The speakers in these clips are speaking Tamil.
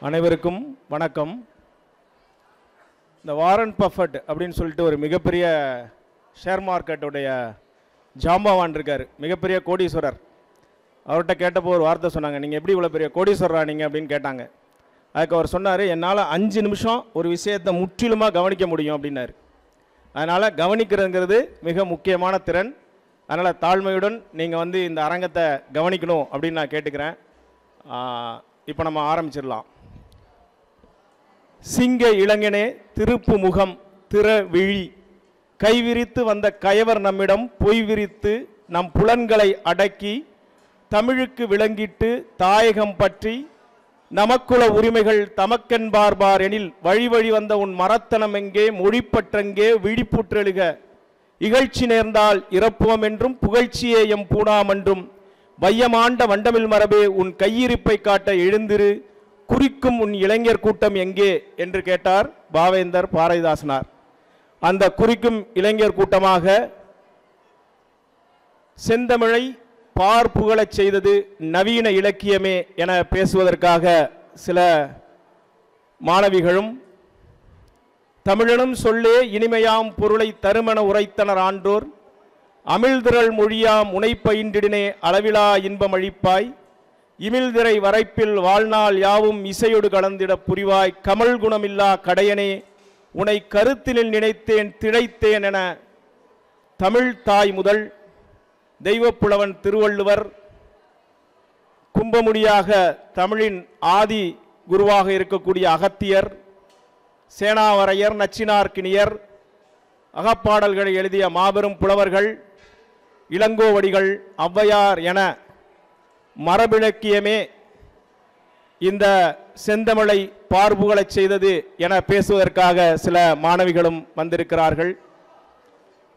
அனைவருக்கும் வணக்கம். இந்த வாரன் பஃபட் அப்படின்னு சொல்லிட்டு ஒரு மிகப்பெரிய ஷேர் மார்க்கெட்டுடைய ஜாம்பவான் இருக்கார், மிகப்பெரிய கோடீஸ்வரர். அவர்கிட்ட கேட்டப்போ ஒரு வார்த்தை சொன்னாங்க, நீங்கள் எப்படி இவ்வளோ பெரிய கோடீஸ்வரரா நீங்கள் அப்படின்னு கேட்டாங்க. அதுக்கு அவர் சொன்னார், என்னால் 5 நிமிஷம் ஒரு விஷயத்தை முற்றிலுமாக கவனிக்க முடியும் அப்படின்னாரு. அதனால் கவனிக்கிறதுங்கிறது மிக முக்கியமான திறன். அதனால் தாழ்மையுடன் நீங்கள் இந்த அரங்கத்தை கவனிக்கணும் அப்படின்னு நான் கேட்டுக்கிறேன். இப்போ நம்ம ஆரம்பிச்சிடலாம். சிங்க இளைஞனே திருப்பு முகம் திற விழி, கைவிரித்து வந்த கயவர் நம்மிடம் பொய் விரித்து நம் புலன்களை அடக்கி தமிழுக்கு விளங்கிட்டு தாயகம் பற்றி நமக்குள்ள உரிமைகள் தமக்கென்பார்பார் எனில் வழி வழி வந்த உன் மரத்தனம் எங்கே மொழிப்பற்றெங்கே விழிப்புற்றெழுக, இகழ்ச்சி நேர்ந்தால் இறப்புவம் என்றும் புகழ்ச்சியே எம் பூணாமென்றும் வையமாண்ட வண்டமிழ் மரபே உன் கையிருப்பை காட்ட எழுந்திரு, குறிக்கும் உன் இளைஞர் கூட்டம் எங்கே என்று கேட்டார் பாவேந்தர் பாரதிதாசனார். அந்த குறிக்கும் இளைஞர் கூட்டமாக செந்தமிழை பார்ப்புகழச் செய்தது நவீன இலக்கியமே என பேசுவதற்காக சில மாணவிகளும், தமிழனும் சொல்லே இனிமையாம் பொருளை தருமென உரைத்தனர் ஆன்றோர், அமிழ்திரள் மொழியாம் உனைப்பயின்றிடினே அளவிலா இன்பமழிப்பாய், இமிழ்திரை வரைப்பில் வாழ்நாள் யாவும் இசையொடு கலந்திட புரிவாய், கமல் குணமில்லா கடையனே உனை கருத்தினில் நினைத்தேன் திளைத்தேன் என தமிழ் தாய் முதல் தெய்வப்புலவன் திருவள்ளுவர், கும்பமுடியாக தமிழின் ஆதி குருவாக இருக்கக்கூடிய அகத்தியர், சேனாவரையர், நச்சினார்க்கினியர், அகப்பாடல்களை எழுதிய மாபெரும் புலவர்கள், இளங்கோவடிகள், ஔவையார் என மரபிலக்கியமே இந்த செந்தமிழை பார்ப்புகழச் செய்தது என பேசுவதற்காக சில மாணவிகளும் வந்திருக்கிறார்கள்.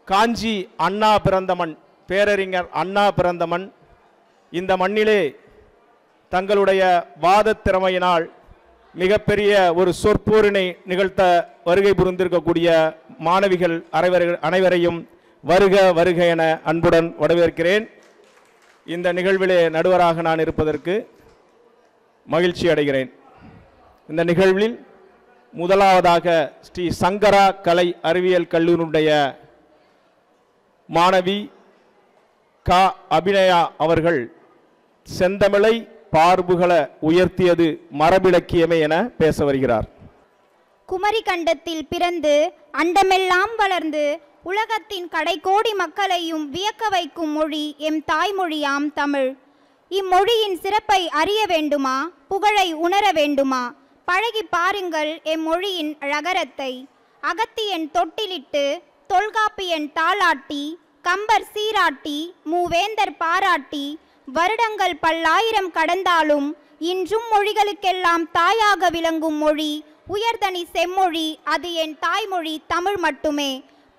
காஞ்சி அண்ணா பிறந்த மண், பேரறிஞர் அண்ணா பிறந்த மண். இந்த மண்ணிலே தங்களுடைய வாதத் திறமையினால் மிகப்பெரிய ஒரு சொற்போரினை நிகழ்த்த வருகை புரிந்திருக்கக்கூடிய மாணவிகள் அனைவரையும் வருக வருக என அன்புடன் வரவேற்கிறேன். இந்த நிகழ்விலே நடுவராக நான் இருப்பதற்கு மகிழ்ச்சி அடைகிறேன். இந்த நிகழ்வில் முதலாவதாக ஸ்ரீ சங்கரா கலை அறிவியல் கல்லூரியுடைய மாணவி கா அபிநயா அவர்கள் செந்தமிழை பார்ப்புகள உயர்த்தியது மரபிலக்கியமே என பேச வருகிறார். குமரி கண்டத்தில் பிறந்து அண்டமெல்லாம் வளர்ந்து உலகத்தின் கடைக்கோடி மக்களையும் வியக்க வைக்கும் மொழி எம் தாய்மொழியாம் தமிழ். இம்மொழியின் சிறப்பை அறிய வேண்டுமா, புகழை உணர வேண்டுமா, பழகி பாருங்கள் எம்மொழியின் ழகரத்தை. அகத்தியன் தொட்டிலிட்டு தொல்காப்பியன் தாளாட்டி கம்பர் சீராட்டி மூவேந்தர் பாராட்டி வருடங்கள் பல்லாயிரம் கடந்தாலும் இன்றும் மொழிகளுக்கெல்லாம் தாயாக விளங்கும் மொழி உயர்தனி செம்மொழி, அது என் தாய்மொழி தமிழ் மட்டுமே.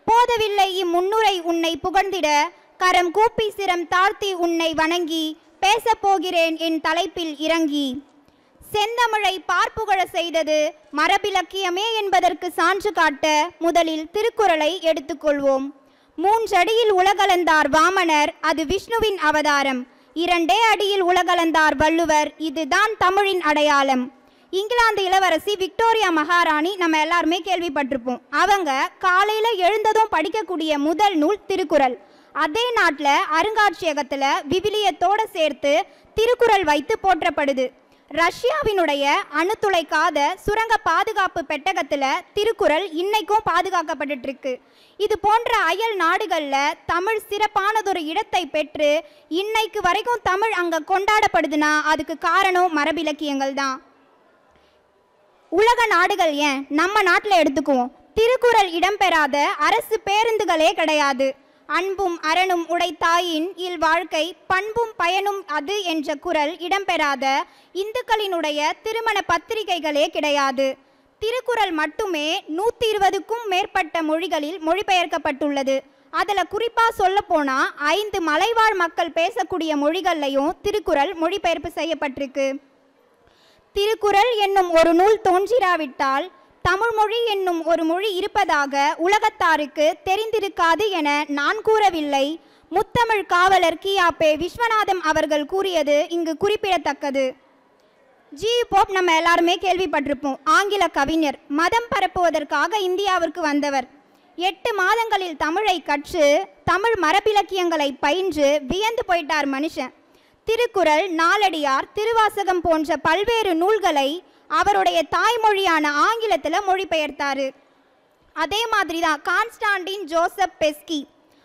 போதவில்லை இம்முன்னுரை உன்னை புகழ்ந்திட, கரம் கூப்பி சிரம் தாழ்த்தி உன்னை வணங்கி பேசப் போகிறேன் என் தலைப்பில் இறங்கி. செந்தமிழை பார்ப்புகழ செய்தது மரபிலக்கியமே என்பதற்கு சான்று காட்ட முதலில் திருக்குறளை எடுத்துக்கொள்வோம். 3 அடியில் உலகளந்தார் வாமனர், அது விஷ்ணுவின் அவதாரம். 2 அடியில் உலகளந்தார் வள்ளுவர், இதுதான் தமிழின் அடையாளம். இங்கிலாந்து இளவரசி விக்டோரியா மகாராணி நம்ம எல்லாருமே கேள்விப்பட்டிருப்போம். அவங்க காலையில் எழுந்ததும் படிக்கக்கூடிய முதல் நூல் திருக்குறள். அதே நாட்டில் அருங்காட்சியகத்தில் விவிலியத்தோடு சேர்த்து திருக்குறள் வைத்து போற்றப்படுது. ரஷ்யாவினுடைய அணுத்துளைக்காத சுரங்க பாதுகாப்பு பெட்டகத்தில் திருக்குறள் இன்னைக்கும் பாதுகாக்கப்பட்டு இருக்கு. இது போன்ற அயல் நாடுகளில் தமிழ் சிறப்பானதொரு இடத்தை பெற்று இன்னைக்கு வரைக்கும் தமிழ் அங்கே கொண்டாடப்படுதுன்னா அதுக்கு காரணம் மரபிலக்கியங்கள் தான். உலக நாடுகள் ஏன் நம்ம நாட்டில் எடுத்துக்குவோம், திருக்குறள் இடம்பெறாத அரசு பேருந்துகளே கிடையாது. அன்பும் அறனும் உடைத்தாயின் இல் வாழ்க்கை பண்பும் பயனும் அது என்ற குறள் இடம்பெறாத இந்துக்களினுடைய திருமண பத்திரிகைகளே கிடையாது. திருக்குறள் மட்டுமே 120க்கும் மேற்பட்ட மொழிகளில் மொழிபெயர்க்கப்பட்டுள்ளது. அதில் குறிப்பாக சொல்ல போனால் 5 மலைவாழ் மக்கள் பேசக்கூடிய மொழிகள்லையும் திருக்குறள் மொழிபெயர்ப்பு செய்யப்பட்டிருக்கு. திருக்குறள் என்னும் ஒரு நூல் தோன்றிராவிட்டால் தமிழ் மொழி என்னும் ஒரு மொழி இருப்பதாக உலகத்தாருக்கு தெரிந்திருக்காது என நான் கூறவில்லை. முத்தமிழ் காவலர் கியாபே விஸ்வநாதம் அவர்கள் கூறியது இங்கு குறிப்பிடத்தக்கது. ஜி.யு. போப் நம்ம எல்லாருமே கேள்விப்பட்டிருப்போம். ஆங்கில கவிஞர், மதம் பரப்புவதற்காக இந்தியாவிற்கு வந்தவர். 8 மாதங்களில் தமிழை கற்று தமிழ் மரபிலக்கியங்களை பயின்று வியந்து போயிட்டார் மனுஷன். திருக்குறள், நாலடியார், திருவாசகம் போன்ற பல்வேறு நூல்களை அவருடைய தாய்மொழியான ஆங்கிலத்தில் மொழிபெயர்த்தாரு. அதே மாதிரி தான் கான்ஸ்டாண்டின் ஜோசப் பெஸ்கி,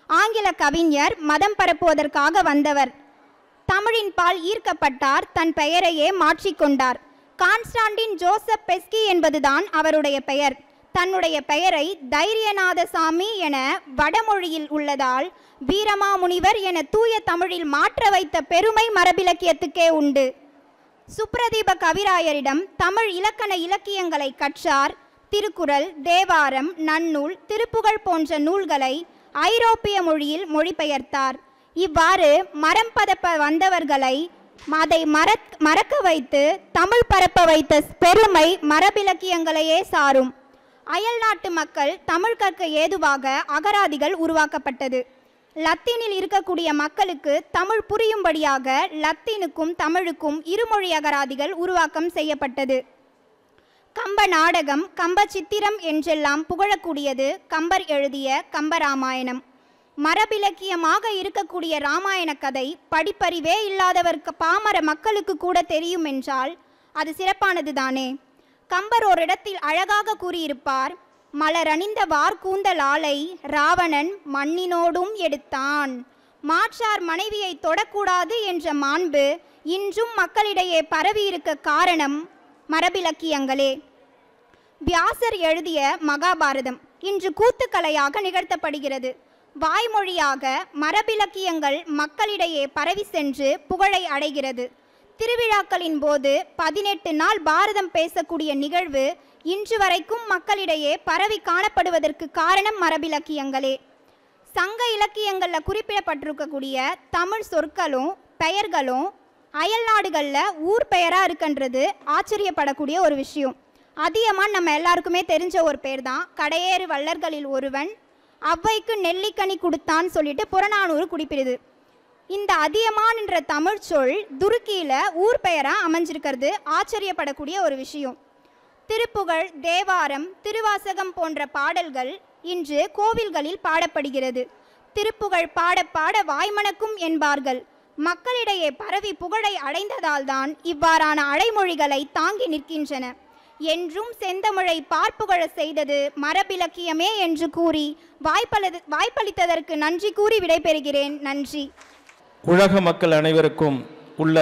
ஆங்கில கவிஞர், மதம் பரப்புவதற்காக வந்தவர். தமிழின் பால் ஈர்க்கப்பட்டார், தன் பெயரையே மாற்றிக்கொண்டார். கான்ஸ்டாண்டின் ஜோசப் பெஸ்கி என்பதுதான் அவருடைய பெயர். தன்னுடைய பெயரை தைரியநாதசாமி என வடமொழியில் உள்ளதால் வீரமாமுனிவர் என தூய தமிழில் மாற்ற வைத்த பெருமை மரபிலக்கியத்துக்கே உண்டு. சுப்ரதீப கவிராயரிடம் தமிழ் இலக்கண இலக்கியங்களை கற்றார். திருக்குறள், தேவாரம், நன்னூல், திருப்புகழ் போன்ற நூல்களை ஐரோப்பிய மொழியில் மொழிபெயர்த்தார். இவ்வாறு மரம் பரப்ப வந்தவர்களை அதை மறக்க வைத்து தமிழ் பரப்ப வைத்த பெருமை மரபிலக்கியங்களையே சாரும். அயல் நாட்டு மக்கள் தமிழ் கற்க ஏதுவாக அகராதிகள் உருவாக்கப்பட்டது. லத்தீனில் இருக்கக்கூடிய மக்களுக்கு தமிழ் புரியும்படியாக லத்தீனுக்கும் தமிழுக்கும் இருமொழி அகராதிகள் உருவாக்கம் செய்யப்பட்டது. கம்ப நாடகம், கம்ப சித்திரம் என்றெல்லாம் புகழக்கூடியது கம்பர் எழுதிய கம்பராமாயணம். மரபிலக்கியமாக இருக்கக்கூடிய இராமாயண கதை படிப்பறிவே இல்லாதவர்க்கு பாமர மக்களுக்கு கூட தெரியும் என்றால் அது சிறப்பானது தானே. கம்பர் ஒரு இடத்தில் அழகாக கூறியிருப்பார், மலரணிந்த வார்கூந்தல் ஆலை ராவணன் மண்ணினோடும் எடுத்தான். மாற்றார் மனைவியை தொடக்கூடாது என்ற மாண்பு இன்றும் மக்களிடையே பரவி இருக்க காரணம் மரபிலக்கியங்களே. வியாசர் எழுதிய மகாபாரதம் இன்று கூத்துக்கலையாக நிகழ்த்தப்படுகிறது. வாய்மொழியாக மரபிலக்கியங்கள் மக்களிடையே பரவி சென்று புகழை அடைகிறது. திருவிழாக்களின் போது 18 நாள் பாரதம் பேசக்கூடிய நிகழ்வு இன்று வரைக்கும் மக்களிடையே பரவி காணப்படுவதற்கு காரணம் மரபிலக்கியங்களே. சங்க இலக்கியங்களில் குறிப்பிடப்பட்டிருக்கக்கூடிய தமிழ் சொற்களும் பெயர்களும் அயல் நாடுகளில் ஊர் பெயராக இருக்குன்றது ஆச்சரியப்படக்கூடிய ஒரு விஷயம். அதியமான் நம்ம எல்லாருக்குமே தெரிஞ்ச ஒரு பேர் தான். கடையேறு வள்ளர்களில் ஒருவன் அவ்வைக்கு நெல்லிக்கனி கொடுத்தான் சொல்லிட்டு புறநானூறு குறிப்பிடுது. இந்த அதியமான் என்ற தமிழ் சொல் துருக்கியில் ஊர் பெயராக அமைஞ்சிருக்கிறது ஆச்சரியப்படக்கூடிய ஒரு விஷயம். திருப்புகழ், தேவாரம், திருவாசகம் போன்ற பாடல்கள் இன்று கோவில்களில் பாடப்படுகிறது. திருப்புகழ் பாட பாட வாய்மணக்கும் என்பார்கள். மக்களிடையே பரவி புகழை அடைந்ததால் தான் இவ்வாறான அடைமொழிகளை தாங்கி நிற்கின்றன. என்றும் செந்தமிழை பார்ப்புகழ செய்தது மரபிலக்கியமே என்று கூறி வாய்ப்பளித்ததற்கு நன்றி கூறி விடைபெறுகிறேன். நன்றி. உலக மக்கள் அனைவருக்கும் உள்ள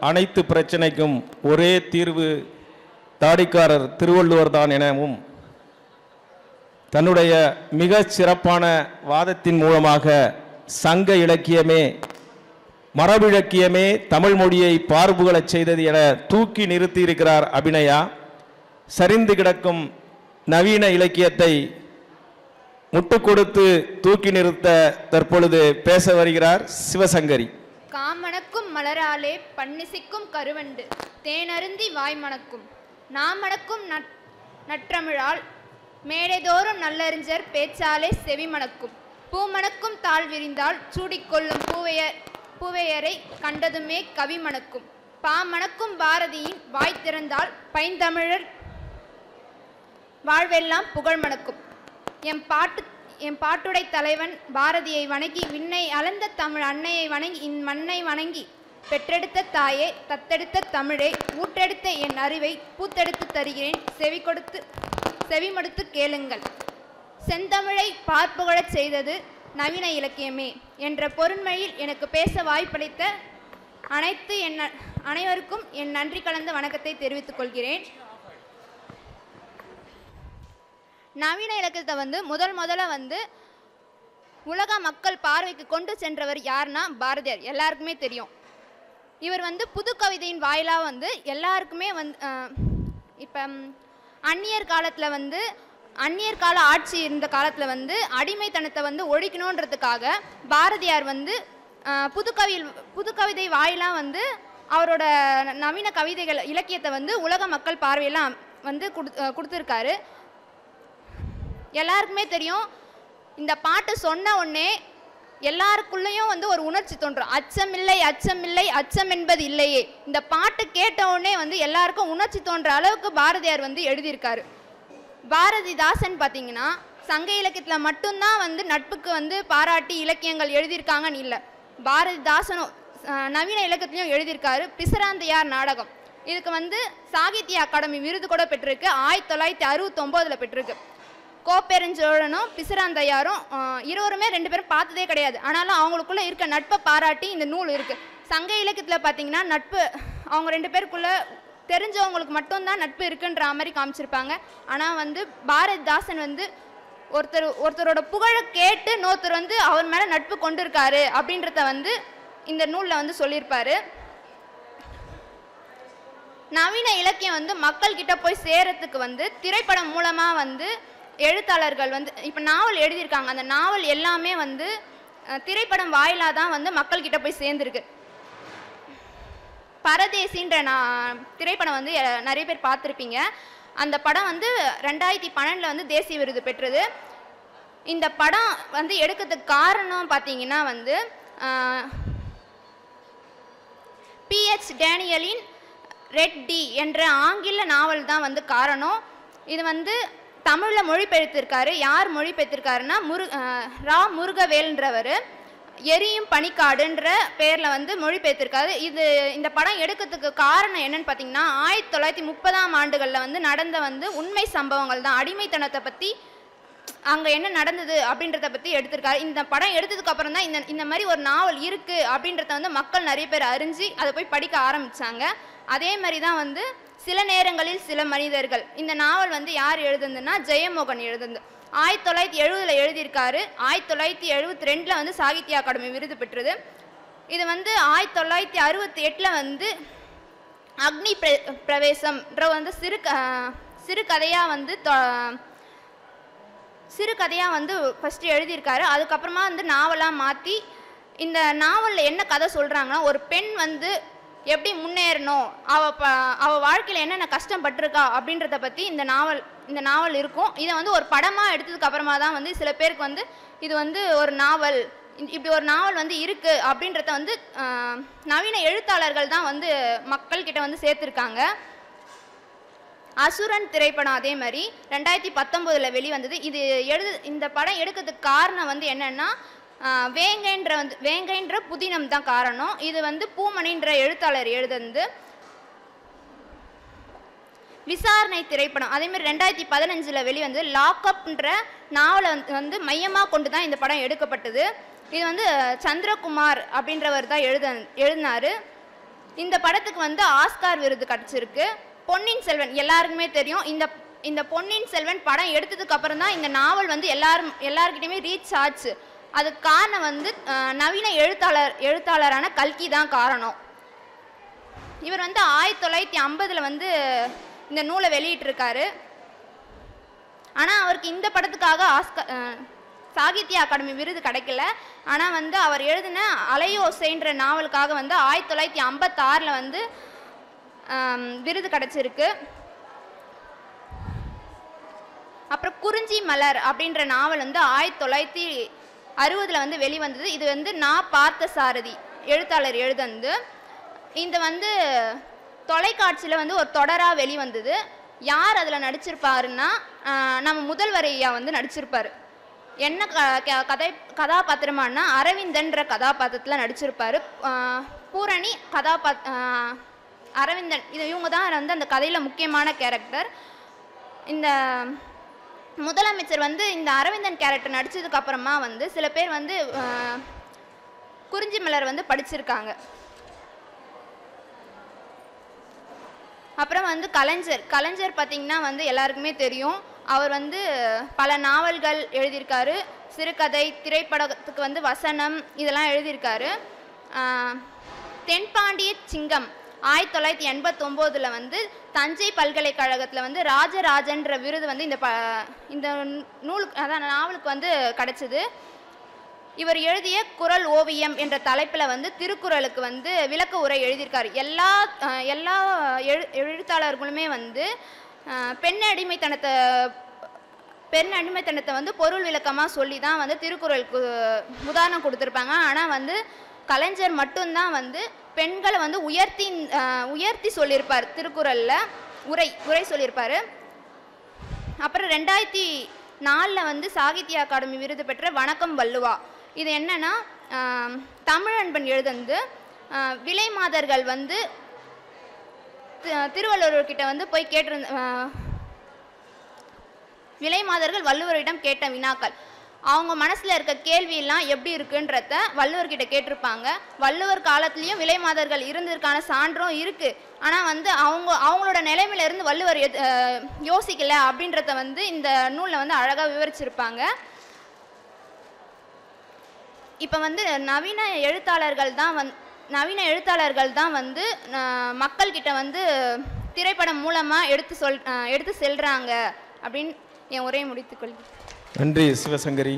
அனைத்து பிரச்சனைக்கும் ஒரே தீர்வு தாடிக்காரர் திருவள்ளுவர் தான் எனவும் தன்னுடைய மிக சிறப்பான வாதத்தின் மூலமாக சங்க இலக்கியமே மரபிலக்கியமே தமிழ் மொழியை பார்ப்புகழச் செய்தது என தூக்கி நிறுத்தியிருக்கிறார் அபிநயா. சரிந்து கிடக்கும் நவீன இலக்கியத்தை முட்டு கொடுத்து தூக்கி நிறுத்த தற்பொழுது பேச வருகிறார் சிவசங்கரி. காமணக்கும் மலராலே பன்னிசிக்கும் கருவண்டு தேனருந்தி வாய்மணக்கும் நாமணக்கும் நற்றமிழால் மேடைதோறும் நல்லறிஞர் பேச்சாலே செவிமணக்கும் பூமணக்கும் தாழ் விரிந்தால் சூடிக்கொள்ளும் பூவையரை கண்டதுமே கவிமணக்கும் பாமணக்கும் பாரதியின் வாய் திறந்தால் பைந்தமிழர் வாழ்வெல்லாம் புகழ் மணக்கும். எம் பாட்டுடை தலைவன் பாரதியை வணங்கி விண்ணை அளந்த தமிழ் அன்னையை வணங்கி இம்மண்ணை வணங்கி பெற்றெடுத்த தாயே தத்தெடுத்த தமிழே ஊற்றெடுத்த என் அறிவை பூத்தெடுத்து தருகிறேன் செவிமடுத்து கேளுங்கள். செந்தமிழை பார்ப்புகழச் செய்தது நவீன இலக்கியமே என்ற பொருண்மையில் எனக்கு பேச வாய்ப்பளித்த அனைவருக்கும் என் நன்றி கலந்த வணக்கத்தை தெரிவித்துக் கொள்கிறேன். நவீன இலக்கியத்தை முதல்ல உலக மக்கள் பார்வைக்கு கொண்டு சென்றவர் யாருன்னா பாரதியார். எல்லாருக்குமே தெரியும். இவர் புது கவிதையின் வாயிலாக எல்லாருக்குமே இப்போ அந்நியர் காலத்தில் அந்நியர் கால ஆட்சி இருந்த காலத்தில் அடிமைத்தனத்தை ஒழிக்கணுன்றதுக்காக பாரதியார் புது கவிதை வாயிலாக அவரோட நவீன கவிதைகள் இலக்கியத்தை உலக மக்கள் பார்வையெல்லாம் கொடுத்துருக்காரு. எல்லாருக்குமே தெரியும். இந்த பாட்டு சொன்ன உடனே எல்லாருக்குள்ளேயும் வந்து ஒரு உணர்ச்சி தோன்றும். அச்சமில்லை அச்சமில்லை அச்சம் என்பது இல்லையே. இந்த பாட்டு கேட்ட உடனே வந்து எல்லாருக்கும் உணர்ச்சி தோன்ற அளவுக்கு பாரதியார் வந்து எழுதியிருக்காரு. பாரதிதாசன் பார்த்தீங்கன்னா சங்க இலக்கியத்தில் மட்டும்தான் வந்து நட்புக்கு வந்து பாராட்டி இலக்கியங்கள் எழுதியிருக்காங்கன்னு இல்லை. பாரதிதாசனும் நவீன இலக்கியத்திலையும் எழுதியிருக்காரு. பிசிராந்தையார் நாடகம் இதுக்கு வந்து சாகித்ய அகாடமி விருது கூட பெற்றிருக்கு. 1969 பெற்றிருக்கு. கோப்பெருஞ்சோழனும் பிசிராந்தையாரும் இருவருமே 2 பேரும் பார்த்ததே கிடையாது. ஆனாலும் அவங்களுக்குள்ள இருக்க நட்பை பாராட்டி இந்த நூல் இருக்கு. சங்க இலக்கியத்தில் பார்த்தீங்கன்னா நட்பு அவங்க 2 பேருக்குள்ள தெரிஞ்சவங்களுக்கு மட்டும்தான் நட்பு இருக்குன்ற மாதிரி காமிச்சிருப்பாங்க. ஆனால் வந்து பாரதிதாசன் வந்து ஒருத்தரோட புகழை கேட்டு இன்னொருத்தர் வந்து அவர் மேலே நட்பு கொண்டு இருக்காரு அப்படின்றத வந்து இந்த நூலில் வந்து சொல்லியிருப்பாரு. நவீன இலக்கியம் வந்து மக்கள் கிட்ட போய் சேரத்துக்கு வந்து திரைப்படம் மூலமாக வந்து எழுத்தாளர்கள் வந்து இப்போ நாவல் எழுதியிருக்காங்க. அந்த நாவல் எல்லாமே வந்து திரைப்படம் வாயிலாக தான் வந்து மக்கள்கிட்ட போய் சேர்ந்துருக்கு. பரதேசின்ற திரைப்படம் வந்து நிறைய பேர் பார்த்துருப்பீங்க. அந்த படம் வந்து 2012 வந்து தேசிய விருது பெற்றது. இந்த படம் வந்து எடுக்கிறதுக்கு காரணம் பார்த்தீங்கன்னா வந்து PH டேனியலின் ரெட் டி என்ற ஆங்கில நாவல் தான் வந்து காரணம். இது வந்து தமிழில் மொழிபெயர்த்திருக்காரு. யார் மொழிபெயர்த்திருக்காருன்னா ரா முருகவேல்ன்றவர் எரியும் பனிக்காடுன்ற பேரில் வந்து மொழிபெயர்த்திருக்காரு. இந்த படம் எடுக்கிறதுக்கு காரணம் என்னன்னு பார்த்தீங்கன்னா 1930ஆம் ஆண்டுகளில் வந்து நடந்த வந்து உண்மை சம்பவங்கள் தான். அடிமைத்தனத்தை பற்றி அங்கே என்ன நடந்தது அப்படின்றத பற்றி எடுத்திருக்காரு. இந்த படம் எடுத்ததுக்கு அப்புறம் தான் இந்த மாதிரி ஒரு நாவல் இருக்குது அப்படின்றத வந்து மக்கள் நிறைய பேர் அறிஞ்சு அதை போய் படிக்க ஆரம்பித்தாங்க. அதே மாதிரி தான் வந்து சில நேரங்களில் சில மனிதர்கள் இந்த நாவல் வந்து யார் எழுதுதுன்னா ஜெயமோகன் எழுதுது. 1970 எழுதியிருக்காரு. 1972 வந்து சாகித்ய அகாடமி விருது பெற்றது. இது வந்து 1968 வந்து அக்னி பிரவேசம்ன்ற வந்து சிறுகதையாக வந்து ஃபஸ்ட்டு எழுதியிருக்காரு. அதுக்கப்புறமா வந்து நாவலாக மாற்றி இந்த நாவலில் என்ன கதை சொல்கிறாங்கன்னா ஒரு பெண் வந்து எப்படி முன்னேறணும், அவள் வாழ்க்கையில் என்னென்ன கஷ்டப்பட்டிருக்கா அப்படின்றத பற்றி இந்த நாவல் இருக்கும். இதை வந்து ஒரு படமாக எடுத்ததுக்கு அப்புறமா தான் வந்து சில பேருக்கு வந்து இது வந்து ஒரு நாவல், இப்படி ஒரு நாவல் வந்து இருக்குது அப்படின்றத வந்து நவீன எழுத்தாளர்கள் தான் வந்து மக்கள்கிட்ட வந்து சேர்த்துருக்காங்க. அசுரன் திரைப்படம் அதே மாதிரி 2019 வெளிவந்தது. இந்த படம் எடுக்கிறதுக்கு காரணம் வந்து என்னென்னா வேங்கைன்ற புதினம் தான் காரணம். இது வந்து பூமணின்ற எழுத்தாளர் எழுதுந்து. விசாரணை திரைப்படம் அதேமாதிரி 2015 வெளிவந்து லாக்அப்ன்ற நாவலை வந்து மையமாக கொண்டு தான் இந்த படம் எடுக்கப்பட்டது. இது வந்து சந்திரகுமார் அப்படின்றவர் தான் எழுதினார். இந்த படத்துக்கு வந்து ஆஸ்கார் விருது கிடச்சிருக்கு. பொன்னியின் செல்வன் எல்லாருக்குமே தெரியும். இந்த பொன்னியின் செல்வன் படம் எடுத்ததுக்கு அப்புறம் தான் இந்த நாவல் வந்து எல்லாருக்கிட்டையுமே ரீச் ஆச்சு. அதுக்கு காரணம் வந்து நவீன எழுத்தாளரான கல்கி தான் காரணம். இவர் வந்து 1950 வந்து இந்த நூலை வெளியிட்டிருக்காரு. ஆனால் அவருக்கு இந்த படத்துக்காக சாகித்ய அகாடமி விருது கிடைக்கல. ஆனால் வந்து அவர் எழுதின அலையோசைன்ற நாவலுக்காக வந்து 1956 வந்து விருது கிடைச்சிருக்கு. அப்புறம் குறிஞ்சி மலர் அப்படின்ற நாவல் வந்து 1960 வந்து வெளிவந்தது. இது வந்து நான் பார்த்த சாரதி எழுத்தாளர் எழுதந்து. இந்த வந்து தொலைக்காட்சியில் வந்து ஒரு தொடராக வெளிவந்தது. யார் அதில் நடிச்சிருப்பாருன்னா நம்ம முதல்வர் ஐயா வந்து நடிச்சிருப்பார். என்ன கதாபாத்திரமானா அரவிந்தன்ற கதாபாத்திரத்தில் நடிச்சிருப்பார். பூரணி அரவிந்தன் இவங்க தான் வந்து அந்த கதையில் முக்கியமான கேரக்டர். இந்த முதலமைச்சர் வந்து இந்த அரவிந்தன் கேரக்டர் நடித்ததுக்கு அப்புறமா வந்து சில பேர் வந்து குறிஞ்சி மலர் வந்து படிச்சிருக்காங்க. அப்புறம் வந்து கலைஞர் பார்த்திங்கன்னா வந்து எல்லாருக்குமே தெரியும். அவர் வந்து பல நாவல்கள் எழுதியிருக்காரு. சிறுகதை, திரைப்படத்துக்கு வந்து வசனம் இதெல்லாம் எழுதியிருக்காரு. தென்பாண்டிய சிங்கம் 1989 வந்து தஞ்சை பல்கலைக்கழகத்தில் வந்து ராஜராஜன்ற விருது வந்து இந்த நூலுக்கு அதான் நாவலுக்கு வந்து கிடைச்சிது. இவர் எழுதிய குறள் ஓவியம் என்ற தலைப்பில் வந்து திருக்குறளுக்கு வந்து விளக்க உரை எழுதியிருக்காரு. எல்லா எழுத்தாளர்களுமே வந்து பெண் அடிமைத்தனத்தை பெண் அடிமைத்தனத்தை வந்து பொருள் விளக்கமாக சொல்லி தான் வந்து திருக்குறளுக்கு உதாரணம் கொடுத்துருப்பாங்க. ஆனால் வந்து கலைஞர் மட்டும்தான் வந்து பெண்களை வந்து உயர்த்தி சொல்லியிருப்பார். திருக்குறளில் உரை சொல்லியிருப்பார். அப்புறம் 2004 வந்து சாகித்ய அகாடமி விருது பெற்ற வணக்கம் வள்ளுவா. இது என்னன்னா தமிழன்பன் எழுதுந்து விலை மாதர்கள் வந்து திருவள்ளுவர்கிட்ட வந்து போய் விலை மாதர்கள் வள்ளுவரிடம் கேட்ட வினாக்கள், அவங்க மனசில் இருக்க கேள்வியெல்லாம் எப்படி இருக்குன்றத வள்ளுவர்கிட்ட கேட்டிருப்பாங்க. வள்ளுவர் காலத்துலேயும் விலை மாதர்கள் இருந்ததுக்கான சான்றும் இருக்குது. ஆனால் வந்து அவங்களோட நிலைமையிலேருந்து வள்ளுவர் யோசிக்கலை அப்படின்றத வந்து இந்த நூலில் வந்து அழகாக விவரிச்சிருப்பாங்க. இப்போ வந்து நவீன எழுத்தாளர்கள் தான் வந்து மக்கள்கிட்ட வந்து திரைப்படம் மூலமாக எடுத்து செல்கிறாங்க அப்படின்னு என் உரையை முடித்துக்கொள்கிறேன். நன்றி சிவசங்கரி.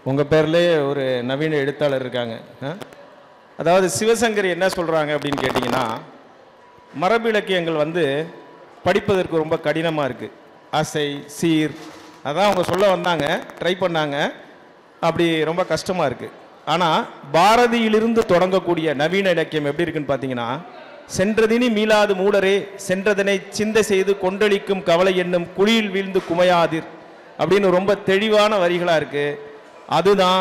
உங்கள் பேர்லேயே ஒரு நவீன எழுத்தாளர் இருக்காங்க. அதாவது சிவசங்கரி என்ன சொல்கிறாங்க அப்படின்னு கேட்டிங்கன்னா, மரபு இலக்கியங்கள் வந்து படிப்பதற்கு ரொம்ப கடினமாக இருக்குது. ஆசை சீர் அதான் அவங்க சொல்ல வந்தாங்க, ட்ரை பண்ணாங்க, அப்படி ரொம்ப கஷ்டமாக இருக்குது. ஆனால் பாரதியிலிருந்து தொடங்கக்கூடிய நவீன இலக்கியம் எப்படி இருக்குன்னு பார்த்தீங்கன்னா, சென்றதினி மீளாது மூடரே சென்றதனை சிந்தை செய்து கொண்டளிக்கும் கவலை என்னும் குழியில் வீழ்ந்து குமையாதிர் அப்படின்னு ரொம்ப தெளிவான வரிகளாக இருக்குது. அதுதான்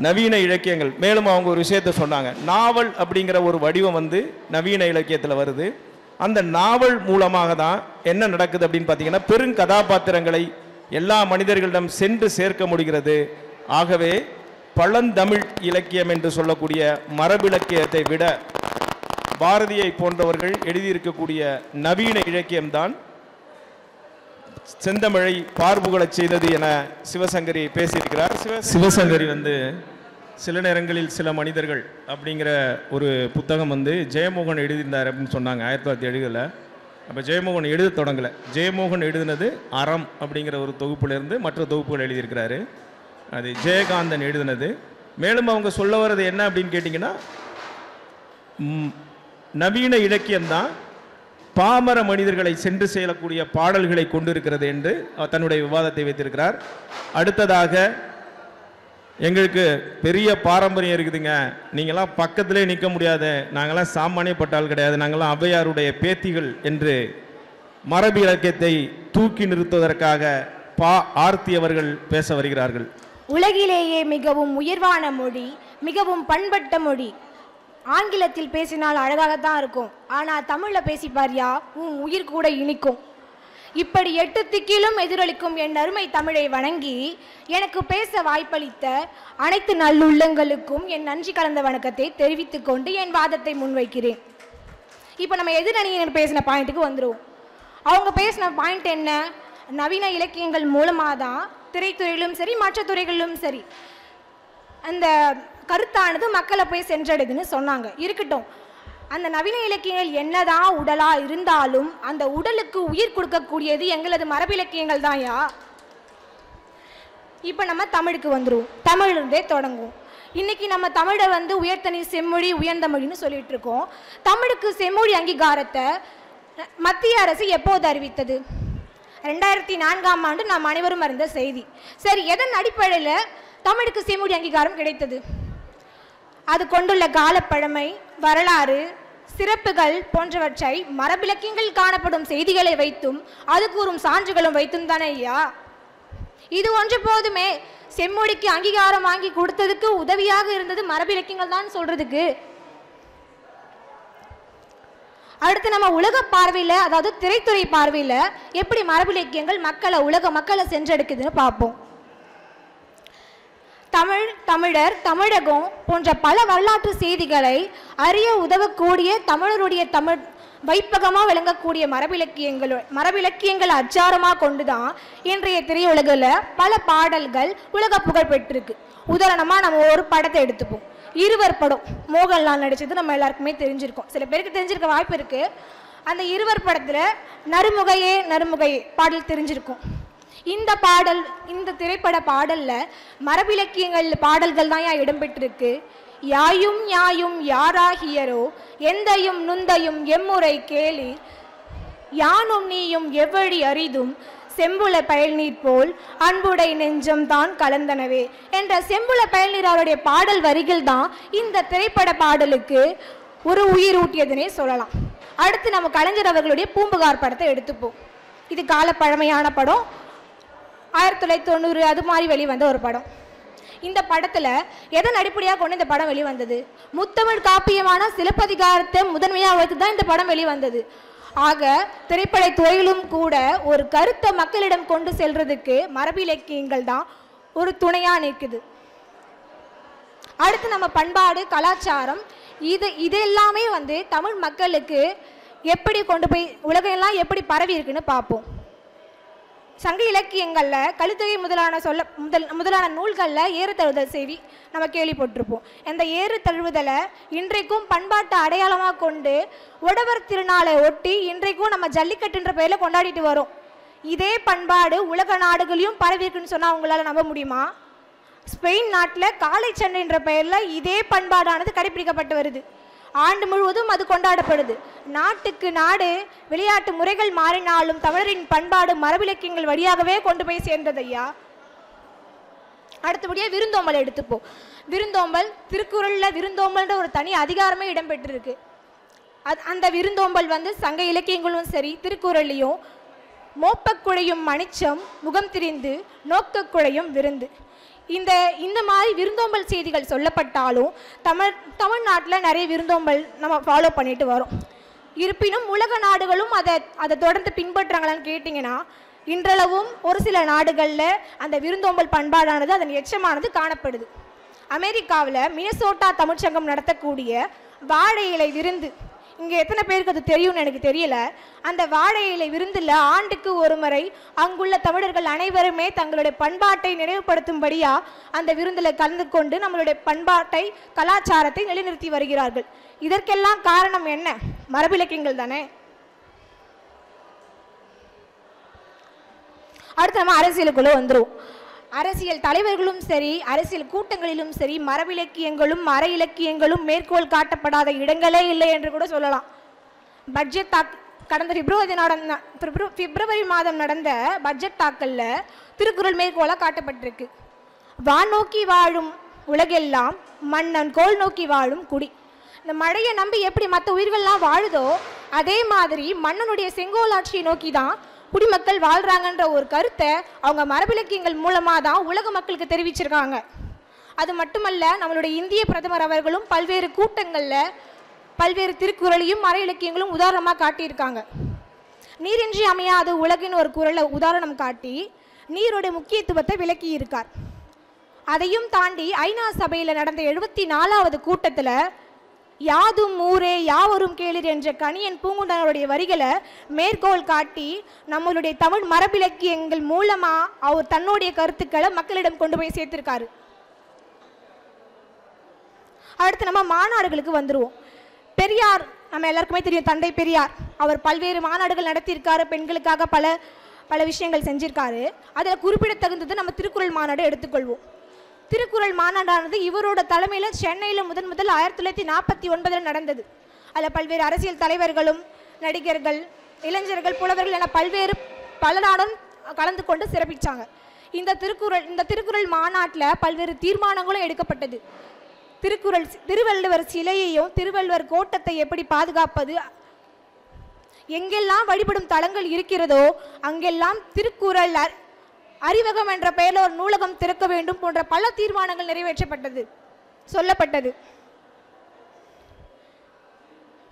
நவீன இலக்கியங்கள். மேலும் அவங்க ஒரு விஷயத்தை சொன்னாங்க, நாவல் அப்படிங்கிற ஒரு வடிவம் வந்து நவீன இலக்கியத்தில் வருது. அந்த நாவல் மூலமாக தான் என்ன நடக்குது அப்படின்னு பார்த்தீங்கன்னா, பெருங்கதாபாத்திரங்களை எல்லா மனிதர்களிடம் சென்று சேர்க்க முடிகிறது. ஆகவே பழந்தமிழ் இலக்கியம் என்று சொல்லக்கூடிய மரபிலக்கியத்தை விட பாரதியை போன்றவர்கள் எழுதியிருக்கக்கூடிய நவீன இலக்கியம்தான் செந்தமிழை பார்ப்புகழச் செய்தது என சிவசங்கரி பேசியிருக்கிறார். சிவசங்கரி வந்து சில நேரங்களில் சில மனிதர்கள் அப்படிங்கிற ஒரு புத்தகம் வந்து ஜெயமோகன் எழுதியிருந்தார் அப்படின்னு சொன்னாங்க 1970. அப்போ ஜெயமோகன் எழுத தொடங்கலை. ஜெயமோகன் எழுதினது அறம் அப்படிங்கிற ஒரு தொகுப்புலேருந்து மற்ற தொகுப்புகள் எழுதியிருக்கிறாரு. அது ஜெயகாந்தன் எழுதினது. மேலும் அவங்க சொல்ல வர்றது என்ன அப்படின்னு கேட்டிங்கன்னா, நவீன இலக்கியம்தான் பாமர மனிதர்களை சென்று செல்லக்கூடிய பாடல்களை கொண்டிருக்கிறது என்று தன்னுடைய விவாதத்தை வைத்திருக்கிறார். அடுத்ததாக, எங்களுக்கு பெரிய பாரம்பரியம் இருக்குதுங்க, நீங்களாம் பக்கத்திலே நிற்க முடியாது, நாங்களாம் சாமானியப்பட்டால் கிடையாது, நாங்களாம் ஔவையாருடைய பேத்திகள் என்று மரபு இலக்கியத்தை தூக்கி நிறுத்துவதற்காக ஆர்த்தி அவர்கள் பேச வருகிறார்கள். உலகிலேயே மிகவும் உயர்வான மொழி, மிகவும் பண்பட்ட மொழி. ஆங்கிலத்தில் பேசினால் அழகாகத்தான் இருக்கும், ஆனால் தமிழில் பேசிப்பாரியா உன் உயிர் கூட இனிக்கும். இப்படி 8 திக்கிலும் எதிரொலிக்கும் என் அருமை தமிழை வணங்கி எனக்கு பேச வாய்ப்பளித்த அனைத்து நல்லுள்ளங்களுக்கும் என் நன்றி கலந்த வணக்கத்தை தெரிவித்துக் கொண்டு என் வாதத்தை முன்வைக்கிறேன். இப்போ நம்ம எதிரணியினர் பேசின பாயிண்ட்டுக்கு வந்துடுவோம். அவங்க பேசின பாயிண்ட் என்ன? நவீன இலக்கியங்கள் மூலமாக தான் திரைத்துறையிலும் சரி மற்ற துறைகளிலும் சரி அந்த கருத்தானது மக்களை போய் சென்றடைதுன்னு சொன்னாங்க. இருக்கட்டும், அந்த நவீன இலக்கியங்கள் என்னதான் உடலா இருந்தாலும் அந்த உடலுக்கு உயிர் கொடுக்கக்கூடியது எங்களது மரபு இலக்கியங்கள் தான்யா. இப்போ நம்ம தமிழுக்கு வந்துடுவோம். தமிழ்லேருந்தே தொடங்குவோம். இன்னைக்கு நம்ம தமிழை வந்து உயர்தனி செம்மொழி உயர்ந்த மொழின்னு சொல்லிட்டு இருக்கோம். தமிழுக்கு செம்மொழி அங்கீகாரத்தை மத்திய அரசு எப்போது அறிவித்தது? 2004ஆம் ஆண்டு நாம் அனைவரும் அறிந்த செய்தி. சரி, எதன் அடிப்படையில் தமிழுக்கு செம்மொழி அங்கீகாரம் கிடைத்தது? அது கொண்டுள்ள காலப்பழமை, வரலாறு, சிறப்புகள் போன்றவற்றை மரபிலக்கியங்கள் காணப்படும் செய்திகளை வைத்தும் அது கூறும் சான்றுகளும் வைத்தும் தானே ஐயா. இது ஒன்று போதுமே செம்மொழிக்கு அங்கீகாரம் வாங்கி கொடுத்ததுக்கு உதவியாக இருந்தது மரபிலக்கியங்கள் தான் சொல்றதுக்கு. அடுத்து நம்ம உலக பார்வையில், அதாவது திரைத்துறை பார்வையில் எப்படி மரபிலக்கியங்கள் மக்களை சென்றெடுக்குதுன்னு பார்ப்போம். தமிழர், தமிழகம் போன்ற பல வரலாற்று செய்திகளை அறிய உதவக்கூடிய தமிழருடைய தமிழ் வைப்பகமாக விளங்கக்கூடிய மரபிலக்கியங்கள் அச்சாரமாக கொண்டுதான் இன்றைய திரையுலகில் பல பாடல்கள் உலக புகழ் பெற்றிருக்கு. உதாரணமாக நம்ம ஒரு படத்தை எடுத்துப்போம். இருவர் படம் மோகன்லால் நடித்தது நம்ம எல்லாருக்குமே தெரிஞ்சிருக்கோம். சில பேருக்கு தெரிஞ்சிருக்க வாய்ப்பு இருக்குது. அந்த இருவர் படத்தில் நறுமுகையே நறுமுகையே பாடல் தெரிஞ்சிருக்கும். இந்த திரைப்பட பாடலில் மரபிலக்கியங்கள் பாடல்கள் தான் இடம்பெற்றிருக்கு. யாயும் யாயும் யாராகியரோ எந்தையும் நுந்தையும் எம்முறை கேளீர், யானும் நீயும் எவ்வழி அரிதும் செம்புல பயல்நீர் போல் அன்புடை நெஞ்சம் தான் கலந்தனவே என்ற செம்புல பயல்நீர் அவருடைய பாடல் வரிகள் தான் இந்த திரைப்பட பாடலுக்கு ஒரு உயிர் ஊட்டியதுனே சொல்லலாம். அடுத்து நம்ம கலைஞர் அவர்களுடைய பூம்புகார் படத்தை எடுத்துப்போம். இது கால பழமையான படம், 1990 அது மாதிரி வெளிவந்த ஒரு படம். இந்த படத்தில் எதன் அடிப்படையாக கொண்டு இந்த படம் வெளிவந்தது? முத்தமிழ் காப்பியமான சிலப்பதிகாரத்தை முதன்மையாக வைத்து தான் இந்த படம் வெளிவந்தது. ஆக திரைப்பட துறையிலும் கூட ஒரு கருத்தை மக்களிடம் கொண்டு செல்றதுக்கு மரபு இலக்கியங்கள் தான் ஒரு துணையாக நிற்குது. அடுத்து நம்ம பண்பாடு கலாச்சாரம் இது எல்லாமே தமிழ் மக்களுக்கு எப்படி கொண்டு போய் உலகெல்லாம் எப்படி பரவி இருக்குன்னு பார்ப்போம். சங்க இலக்கியங்களில் கலித்தொகை முதலான நூல்களில் ஏறு தழுவுதல் செய்தி நம்ம கேள்விப்பட்டிருப்போம். அந்த ஏறு தழுவுதலை இன்றைக்கும் பண்பாட்டு அடையாளமாக கொண்டு உழவர் திருநாளை ஒட்டி இன்றைக்கும் நம்ம ஜல்லிக்கட்டுன்ற பெயரில் கொண்டாடிட்டு வரோம். இதே பண்பாடு உலக நாடுகளையும் பரவி இருக்குன்னு சொன்னால் உங்களால் நம்ப முடியுமா? ஸ்பெயின் நாட்டில் காளை சண்டைன்ற பெயரில் இதே பண்பாடானது கடைபிடிக்கப்பட்டு வருது. ஆண்டு முழுவதும் அது கொண்டாடப்படுது. நாட்டுக்கு நாடு விளையாட்டு முறைகள் மாறினாலும் தமிழரின் பண்பாடு மரபிலக்கியங்கள் வழியாகவே கொண்டு போய் சேர்ந்தது ஐயா. அடுத்தபடியாக விருந்தோம்பல் எடுத்துப்போம். விருந்தோம்பல் திருக்குறளில் விருந்தோம்பல்ன்ற ஒரு தனி அதிகாரமே இடம்பெற்றிருக்கு. அந்த விருந்தோம்பல் சங்க இலக்கியங்களும் சரி திருக்குறளையும் மோப்பக்குழையும் மணிச்சம் முகம் திரிந்து நோக்கக்குழையும் விருந்து இந்த மாதிரி விருந்தோம்பல் செய்திகள் சொல்லப்பட்டாலும் தமிழ்நாட்டில் நிறைய விருந்தோம்பல் நம்ம ஃபாலோ பண்ணிட்டு வரோம். இருப்பினும் உலக நாடுகளும் அதை தொடர்ந்து பின்பற்றுறாங்களான்னு கேட்டிங்கன்னா இன்றளவும் ஒரு சில நாடுகளில் அந்த விருந்தோம்பல் பண்பாடானது அதன் எச்சமானது காணப்படுது. அமெரிக்காவில் மினசோட்டா தமிழ்ச்சங்கம் நடத்தக்கூடிய வாழை இலை விருந்து, இங்கே எத்தனை பேருக்கு அது தெரியும்னு எனக்கு தெரியல. அந்த வாழை இலை விருந்தில் ஆண்டுக்கு ஒரு முறை அங்குள்ள தமிழர்கள் அனைவருமே தங்களுடைய பண்பாட்டை நினைவுபடுத்தும்படியா அந்த விருந்தில் கலந்து கொண்டு நம்மளுடைய பண்பாட்டை கலாச்சாரத்தை நிலைநிறுத்தி வருகிறார்கள். இதற்கெல்லாம் காரணம் என்ன? மரபிலக்கியங்கள் தானே. அடுத்து நம்ம அரசியலுக்குள்ள வந்துடும். அரசியல் தலைவர்களும் சரி அரசியல் கூட்டங்களிலும் சரி மரபிலக்கியங்களும் மர இலக்கியங்களும் மேற்கோள் காட்டப்படாத இடங்களே இல்லை என்று கூட சொல்லலாம். பட்ஜெட் கடந்த பிப்ரவரி மாதம் நடந்த பட்ஜெட் தாக்கலில் திருக்குறள் மேற்கோளாக காட்டப்பட்டிருக்கு. வான் நோக்கி வாழும் உலகெல்லாம் மன்னன் கோல் நோக்கி வாழும் குடி. இந்த மழையை நம்பி எப்படி மற்ற உயிர்கள்லாம் வாழுதோ அதே மாதிரி மன்னனுடைய செங்கோலாட்சியை நோக்கி தான் குடிமக்கள் வாழ்றாங்கன்ற ஒரு கருத்தை அவங்க மரபிலக்கியங்கள் மூலமாக தான் உலக மக்களுக்கு தெரிவிச்சிருக்காங்க. அது மட்டுமல்ல, நம்மளுடைய இந்திய பிரதமர் அவர்களும் பல்வேறு கூட்டங்களில் பல்வேறு திருக்குறளையும் மர இலக்கியங்களும் உதாரணமாக காட்டியிருக்காங்க. நீரின்றி அமையாது உலகின் ஒரு குறளை உதாரணம் காட்டி நீருடைய முக்கியத்துவத்தை விளக்கி இருக்கார். அதையும் தாண்டி ஐநா சபையில் நடந்த 74வது கூட்டத்தில் யாதும் ஊரே யாவரும் கேளிர் என்ற கணியன் பூங்குன்றனுடைய வரிகளை மேற்கோள் காட்டி நம்மளுடைய தமிழ் மரபிலக்கியங்கள் மூலமா அவர் தன்னுடைய கருத்துக்களை மக்களிடம் கொண்டு போய் சேர்த்திருக்காரு. அடுத்து நம்ம மாநாடுகளுக்கு வந்துருவோம். பெரியார் நம்ம எல்லாருக்குமே தெரியும், தந்தை பெரியார். அவர் பல்வேறு மாநாடுகள் நடத்தியிருக்காரு, பெண்களுக்காக பல விஷயங்கள் செஞ்சிருக்காரு. அதில் குறிப்பிடத்தகுந்தது நம்ம திருக்குறள் மாநாடு எடுத்துக்கொள்வோம். திருக்குறள் மாநாடானது இவரோட தலைமையில் சென்னையில் முதல் 1949 நடந்தது. அதில் பல்வேறு அரசியல் தலைவர்களும் நடிகர்கள் இளைஞர்கள் புலவர்கள் என பலருடன் கலந்து கொண்டு சிறப்பிச்சாங்க. இந்த திருக்குறள் மாநாட்டில் பல்வேறு தீர்மானங்களும் எடுக்கப்பட்டது. திருவள்ளுவர் சிலையையும் திருவள்ளுவர் கோட்டத்தை எப்படி பாதுகாப்பது, எங்கெல்லாம் வழிபடும் தலங்கள் இருக்கிறதோ அங்கெல்லாம் திருக்குறள் அறிவகம் என்ற பெயரில் ஒரு நூலகம் திறக்க வேண்டும் போன்ற பல தீர்மானங்கள் நிறைவேற்றப்பட்டது சொல்லப்பட்டது.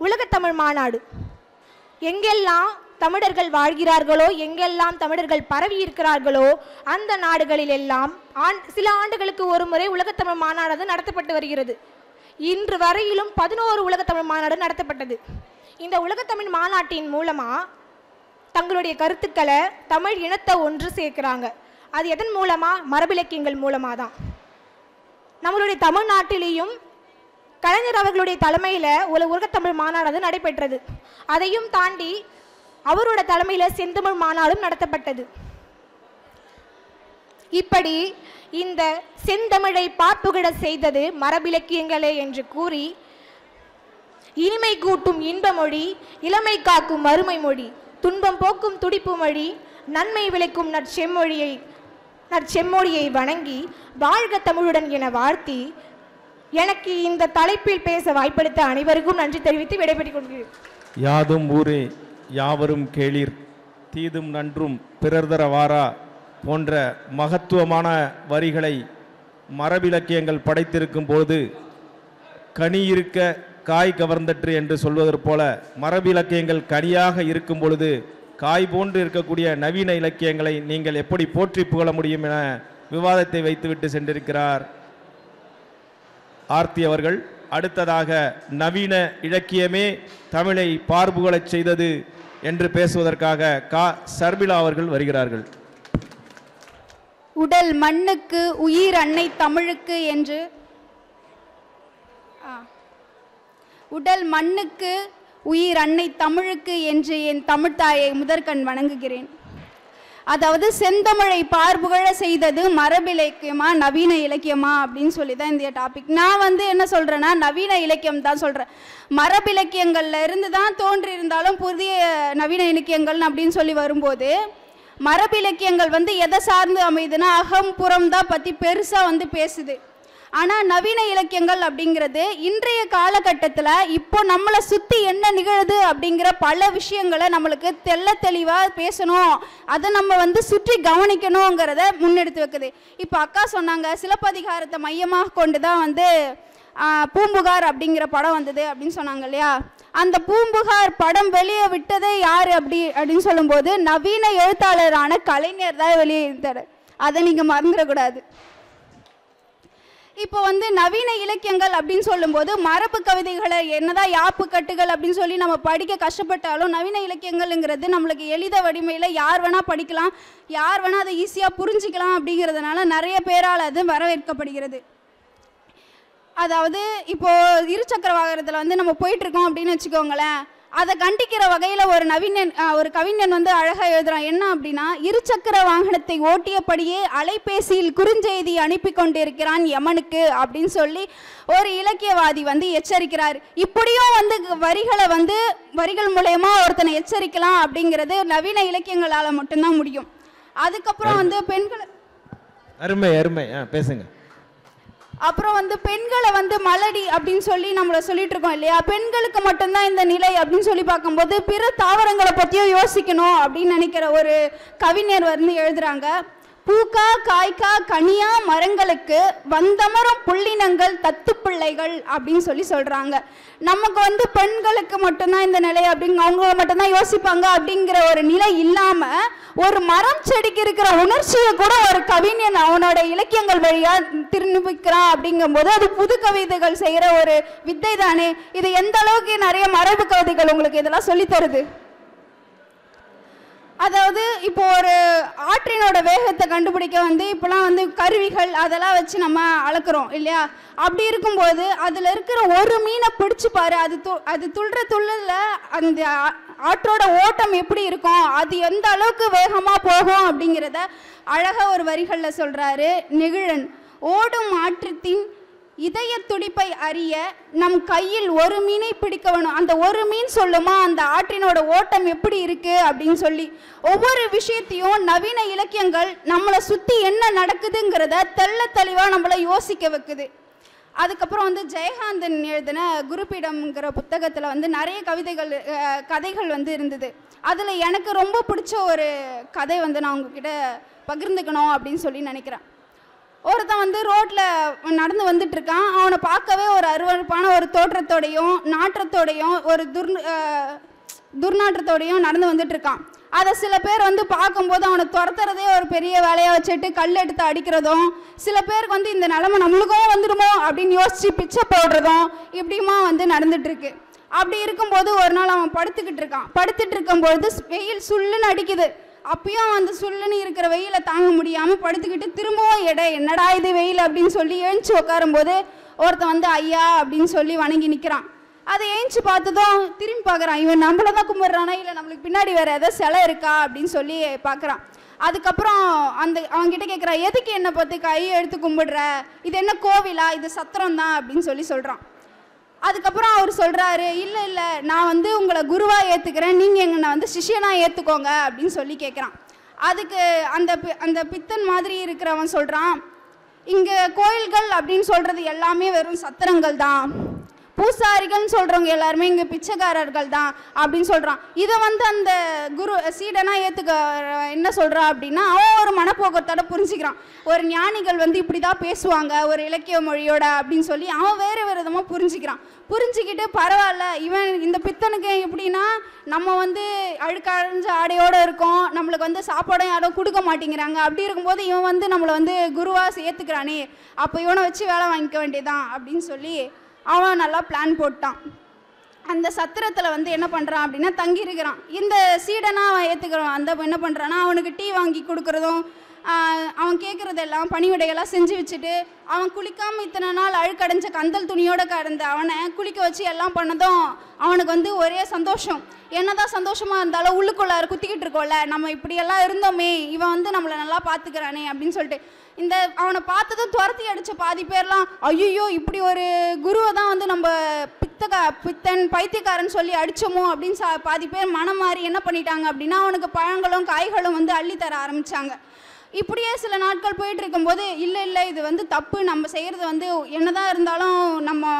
உலகத்தமிழ் மாநாடு எங்கெல்லாம் தமிழர்கள் வாழ்கிறார்களோ எங்கெல்லாம் தமிழர்கள் பரவி இருக்கிறார்களோ அந்த நாடுகளில் எல்லாம் சில ஆண்டுகளுக்கு ஒரு முறை உலகத்தமிழ் மாநாடு நடத்தப்பட்டு வருகிறது. இன்று வரையிலும் 11 உலகத்தமிழ் மாநாடு நடத்தப்பட்டது. இந்த உலகத்தமிழ் மாநாட்டின் மூலமா தங்களுடைய கருத்துக்களை தமிழ் இனத்தை ஒன்று சேர்க்கிறாங்க. அது எதன் மூலமா? மரபிலக்கியங்கள் மூலமாக தான். நம்மளுடைய தமிழ்நாட்டிலேயும் கலைஞர் அவர்களுடைய தலைமையில் ஒரு உலகத்தமிழ் மாநாடு நடைபெற்றது. அதையும் தாண்டி அவரோட தலைமையில் செந்தமிழ் மாநாடும் நடத்தப்பட்டது. இப்படி இந்த செந்தமிழை பார்ப்புகிட செய்தது மரபிலக்கியங்களே என்று கூறி, இனிமை கூட்டும் இன்ப மொழி, இளமை காக்கும் மறுமை மொழி, துன்பம் போக்கும் துடிப்பு மொழி, நன்மை விளைக்கும் நற்செம்மொழியை வணங்கி வாழ்க தமிழுடன் என வாழ்த்தி எனக்கு இந்த தலைப்பில் பேச வாய்ப்பளித்த அனைவருக்கும் நன்றி தெரிவித்து விடைபெற்றுக் கொள்கிறேன். யாதும் ஊரே யாவரும் கேளீர், தீதும் நன்றும் பிறர்தர வாரா போன்ற மகத்துவமான வரிகளை மரபிலக்கியங்கள் படைத்திருக்கும் போது கனி இருக்க காய் கவர்ந்தற்று என்று சொல்வதற் போல மரபிலக்கியங்கள் கனியாக இருக்கும் பொழுது காய் போன்று இருக்கக்கூடிய நவீன இலக்கியங்களை நீங்கள் எப்படி போற்றி புகழ முடியும் என விவாதத்தை வைத்துவிட்டு சென்றிருக்கிறார் ஆர்த்தி அவர்கள். அடுத்ததாக நவீன இலக்கியமே தமிழை பார்ப்புகழச் செய்தது என்று பேசுவதற்காக சர்பிளா அவர்கள் வருகிறார்கள். உடல் மண்ணுக்கு உயிர் அன்னை தமிழுக்கு என்று உடல் மண்ணுக்கு உயிர் அன்னை தமிழுக்கு என்று என் தமிழ்த்தாயை முதற்கண் வணங்குகிறேன். அதாவது செந்தமிழை பார்ப்புகழ செய்தது மரபிலக்கியமா நவீன இலக்கியமா அப்படின்னு சொல்லி தான் இந்த டாபிக். நான் என்ன சொல்கிறேன்னா நவீன இலக்கியம் தான் சொல்கிறேன். மரபிலக்கியங்களில் இருந்து தான் தோன்றி இருந்தாலும் புதிய நவீன இலக்கியங்கள் அப்படின்னு சொல்லி வரும்போது மரபிலக்கியங்கள் எதை சார்ந்து அமைதுன்னா அகம் புறம் தான் பற்றி பெருசாக பேசுது. ஆனால் நவீன இலக்கியங்கள் அப்படிங்கிறது இன்றைய காலகட்டத்தில் இப்போ நம்மளை சுற்றி என்ன நிகழுது அப்படிங்கிற பல விஷயங்களை நம்மளுக்கு தெளிவாக பேசணும், அதை நம்ம சுற்றி கவனிக்கணுங்கிறத முன்னெடுத்து வைக்குது. இப்போ அக்கா சொன்னாங்க சிலப்பதிகாரத்தை மையமாக கொண்டு தான் பூம்புகார் அப்படிங்கிற படம் வந்தது அப்படின்னு சொன்னாங்க இல்லையா. அந்த பூம்புகார் படம் வெளியே விட்டதே யார் அப்படின்னு சொல்லும்போது நவீன எழுத்தாளரான கலைஞர் தான் வெளியே இருந்தார். அதை நீங்கள் மறந்துடக்கூடாது. இப்போ நவீன இலக்கியங்கள் அப்படின்னு சொல்லும்போது மரபு கவிதைகளை என்னதான் யாப்பு கட்டுகள் அப்படின்னு சொல்லி நம்ம படிக்க கஷ்டப்பட்டாலும் நவீன இலக்கியங்கள்ங்கிறது நம்மளுக்கு எளித வடிமையில் யார் வேணால் படிக்கலாம், யார் வேணால் அதை ஈஸியாக புரிஞ்சிக்கலாம். அப்படிங்கிறதுனால நிறைய பேரால் அது வரவேற்கப்படுகிறது. அதாவது இப்போது இருசக்கர வாகனத்தில் நம்ம போயிட்டுருக்கோம் அப்படின்னு வச்சுக்கோங்களேன், அதை கண்டிக்கிற வகையில் ஒரு கவிஞன் அழகாக எழுதுகிறான். என்ன அப்படின்னா, இருசக்கர வாகனத்தை ஓட்டியபடியே அலைபேசியில் குறுஞ்செய்தி அனுப்பி கொண்டிருக்கிறான் யமனுக்கு அப்படின்னு சொல்லி ஒரு இலக்கியவாதி எச்சரிக்கிறார். இப்படியும் வரிகள் மூலயமா ஒருத்தனை எச்சரிக்கலாம் அப்படிங்கிறது நவீன இலக்கியங்களால் மட்டும்தான் முடியும். அதுக்கப்புறம் பெண்களை அருமை அருமை பேசுங்க. அப்புறம் பெண்களை மலடி அப்படின்னு சொல்லி நம்மளை சொல்லிட்டு இருக்கோம் இல்லையா. பெண்களுக்கு மட்டும்தான் இந்த நிலை அப்படின்னு சொல்லி பார்க்கும்போது பிற தாவரங்களை பற்றியும் யோசிக்கணும் அப்படின்னு நினைக்கிற ஒரு கவிஞர் எழுதுறாங்க. பூக்கா காய்க்கா கனியா மரங்களுக்கு வந்தமரம் புள்ளினங்கள் தத்து பிள்ளைகள் அப்படின்னு சொல்லி சொல்கிறாங்க. நமக்கு பெண்களுக்கு மட்டும்தான் இந்த நிலை அப்படிங்க, அவங்க மட்டும்தான் யோசிப்பாங்க அப்படிங்கிற ஒரு நிலை இல்லாமல் ஒரு மரம் செடிக்கு இருக்கிற உணர்ச்சியை கூட ஒரு கவிஞன் அவனோட இலக்கியங்கள் வழியாக திரும்பிக்கிறான். அப்படிங்கும்போது அது புது கவிதைகள் செய்கிற ஒரு வித்தை தானே. இது எந்த அளவுக்கு நிறைய மரபு கவிதைகள் உங்களுக்கு இதெல்லாம் சொல்லித்தருது. அதாவது இப்போ ஒரு ஆற்றினோட வேகத்தை கண்டுபிடிக்க இப்போலாம் கருவிகள் அதெல்லாம் வச்சு நம்ம அளக்குறோம் இல்லையா. அப்படி இருக்கும்போது அதில் இருக்கிற ஒரு மீனை பிடிச்சி பாரு, அது துள்ளுற துள்ளல அந்த ஆற்றோட ஓட்டம் எப்படி இருக்கும், அது எந்த அளவுக்கு வேகமாக போகும் அப்படிங்கிறத அழகாக ஒரு வரிகளில் சொல்கிறாரு நெகிழன். ஓடும் ஆற்றத்தின் இதய துடிப்பை அறிய நம் கையில் ஒரு மீனை பிடிக்க வேணும். அந்த ஒரு மீன் சொல்லுமா அந்த ஆற்றினோட ஓட்டம் எப்படி இருக்கு அப்படின்னு சொல்லி ஒவ்வொரு விஷயத்தையும் நவீன இலக்கியங்கள் நம்மளை சுற்றி என்ன நடக்குதுங்கிறத தெளிவாக நம்மளை யோசிக்க வைக்குது. அதுக்கப்புறம் ஜெயகாந்தன் எழுதின குருபீடம்ங்கிற புத்தகத்தில் நிறைய கதைகள் இருந்தது. அதில் எனக்கு ரொம்ப பிடிச்ச ஒரு கதை நான் உங்ககிட்ட பகிர்ந்துக்கணும் அப்படின்னு சொல்லி நினைக்கிறேன். ஒருத்தன் ரோட்டில் நடந்து வந்துட்டுருக்கான். அவனை பார்க்கவே ஒரு அருவருப்பான ஒரு தோற்றத்தோடையும் நாற்றத்தோடையும் ஒரு துர்நாற்றத்தோடையும் நடந்து வந்துட்டுருக்கான். அதை சில பேர் பார்க்கும்போது அவனை துரத்துறதே ஒரு பெரிய வேலையாக வச்சுட்டு கல் எடுத்து அடிக்கிறதும், சில பேருக்கு இந்த நிலமை நம்மளுக்கும் வந்துடுமோ அப்படின்னு யோசித்து பிச்சை போடுறதும் இப்படியுமா நடந்துட்டுருக்கு. அப்படி இருக்கும்போது ஒரு நாள் அவன் படுத்துட்டு இருக்கும்போது வெயில் சுள்ளுன்னு அடிக்குது. அப்பயும் அந்த சுள்ளுன்னு இருக்கிற வெயிலை தாங்க முடியாமல் படுத்துக்கிட்டு திரும்பவும் என்னடா இது வெயில் அப்படின்னு சொல்லி எழுந்துச்சு உட்காரும்போது ஒருத்தன் ஐயா அப்படின்னு சொல்லி வணங்கி நிற்கிறான். அதை எழுந்துச்சு பார்த்ததும் திரும்பி பார்க்குறான். இவன் நம்மள தான் கும்பிட்றானா இல்லை நம்மளுக்கு பின்னாடி வேறு ஏதாவது சிலை இருக்கா அப்படின்னு சொல்லி பார்க்குறான். அதுக்கப்புறம் அவன்கிட்ட கேட்குறான், எதுக்கு என்னை பார்த்து கையை எடுத்து கும்பிடுற, இது என்ன கோவிலா, இது சத்திரம் தான் அப்படின்னு சொல்கிறான். அதுக்கப்புறம் அவர் சொல்கிறாரு, இல்லை நான் உங்களை குருவாக ஏற்றுக்கிறேன், நீங்கள் என்னை சிஷியனாக ஏற்றுக்கோங்க அப்படின்னு சொல்லி கேட்குறான். அதுக்கு அந்த பித்தன் மாதிரி இருக்கிறவன் சொல்கிறான், இங்கே கோயில்கள் அப்படின்னு சொல்கிறது எல்லாமே வெறும் சத்திரங்கள் தான், பூசாரிகள்னு சொல்கிறவங்க எல்லாருமே இங்கே பிச்சைக்காரர்கள் தான் அப்படின்னு சொல்கிறான். இதை வந்து அந்த குரு சீடனா ஏற்றுக்க என்ன சொல்கிறா அப்படின்னா, அவன் ஒரு மனப்போக்கத்தோட புரிஞ்சுக்கிறான். ஒரு ஞானிகள் வந்து இப்படி தான் பேசுவாங்க ஒரு இலக்கிய மொழியோட அப்படின்னு சொல்லி அவன் வேறு விதமாக புரிஞ்சுக்கிறான். புரிஞ்சுக்கிட்டு பரவாயில்ல, இவன் இந்த பித்தனுக்கு எப்படின்னா, நம்ம வந்து அழுக்கழிஞ்ச ஆடையோடு இருக்கோம், நம்மளுக்கு வந்து சாப்பாடும் யாரும் கொடுக்க மாட்டேங்கிறாங்க, அப்படி இருக்கும்போது இவன் வந்து நம்மளை வந்து குருவாக சேர்த்துக்கிறானே, அப்போ இவனை வச்சு வேலை வாங்கிக்க வேண்டியதான் அப்படின்னு சொல்லி அவன் நல்லா பிளான் போட்டான். அந்த சத்திரத்தில் வந்து என்ன பண்ணுறான் அப்படின்னா தங்கியிருக்கிறான். இந்த சீடனாக அவன் ஏற்றுக்கிறான். அந்த என்ன பண்ணுறான்னா அவனுக்கு டீ வாங்கி கொடுக்குறதும் அவன் கேட்குறதெல்லாம் பணிவிடையெல்லாம் செஞ்சு வச்சுட்டு, அவன் குளிக்காமல் இத்தனை நாள் அழுக்கடைஞ்ச கந்தல் துணியோடு கடந்த அவனை குளிக்க வச்சு எல்லாம் பண்ணதும் அவனுக்கு வந்து ஒரே சந்தோஷம். என்னதான் சந்தோஷமாக இருந்தாலும் உள்ளுக்குள்ளார குத்திக்கிட்டு இருக்கோம்ல, நம்ம இப்படியெல்லாம் இருந்தோமே, இவன் வந்து நம்மளை நல்லா பார்த்துக்கிறானே அப்படின்னு சொல்லிட்டு இந்த அவனை பார்த்ததும் துரத்தி அடித்த பாதி பேர்லாம் ஐயோ இப்படி ஒரு குருவை தான் வந்து நம்ம பித்தன் பைத்தியக்காரன் சொல்லி அடித்தோமோ அப்படின்னு பாதி பேர் மனம் மாறி என்ன பண்ணிட்டாங்க அப்படின்னா அவனுக்கு பழங்களும் காய்களும் வந்து அள்ளித்தர ஆரம்பித்தாங்க. இப்படியே சில நாட்கள் போயிட்டு இருக்கும்போது இல்லை இது வந்து தப்பு, நம்ம செய்கிறது வந்து என்னதான் இருந்தாலும் நம்ம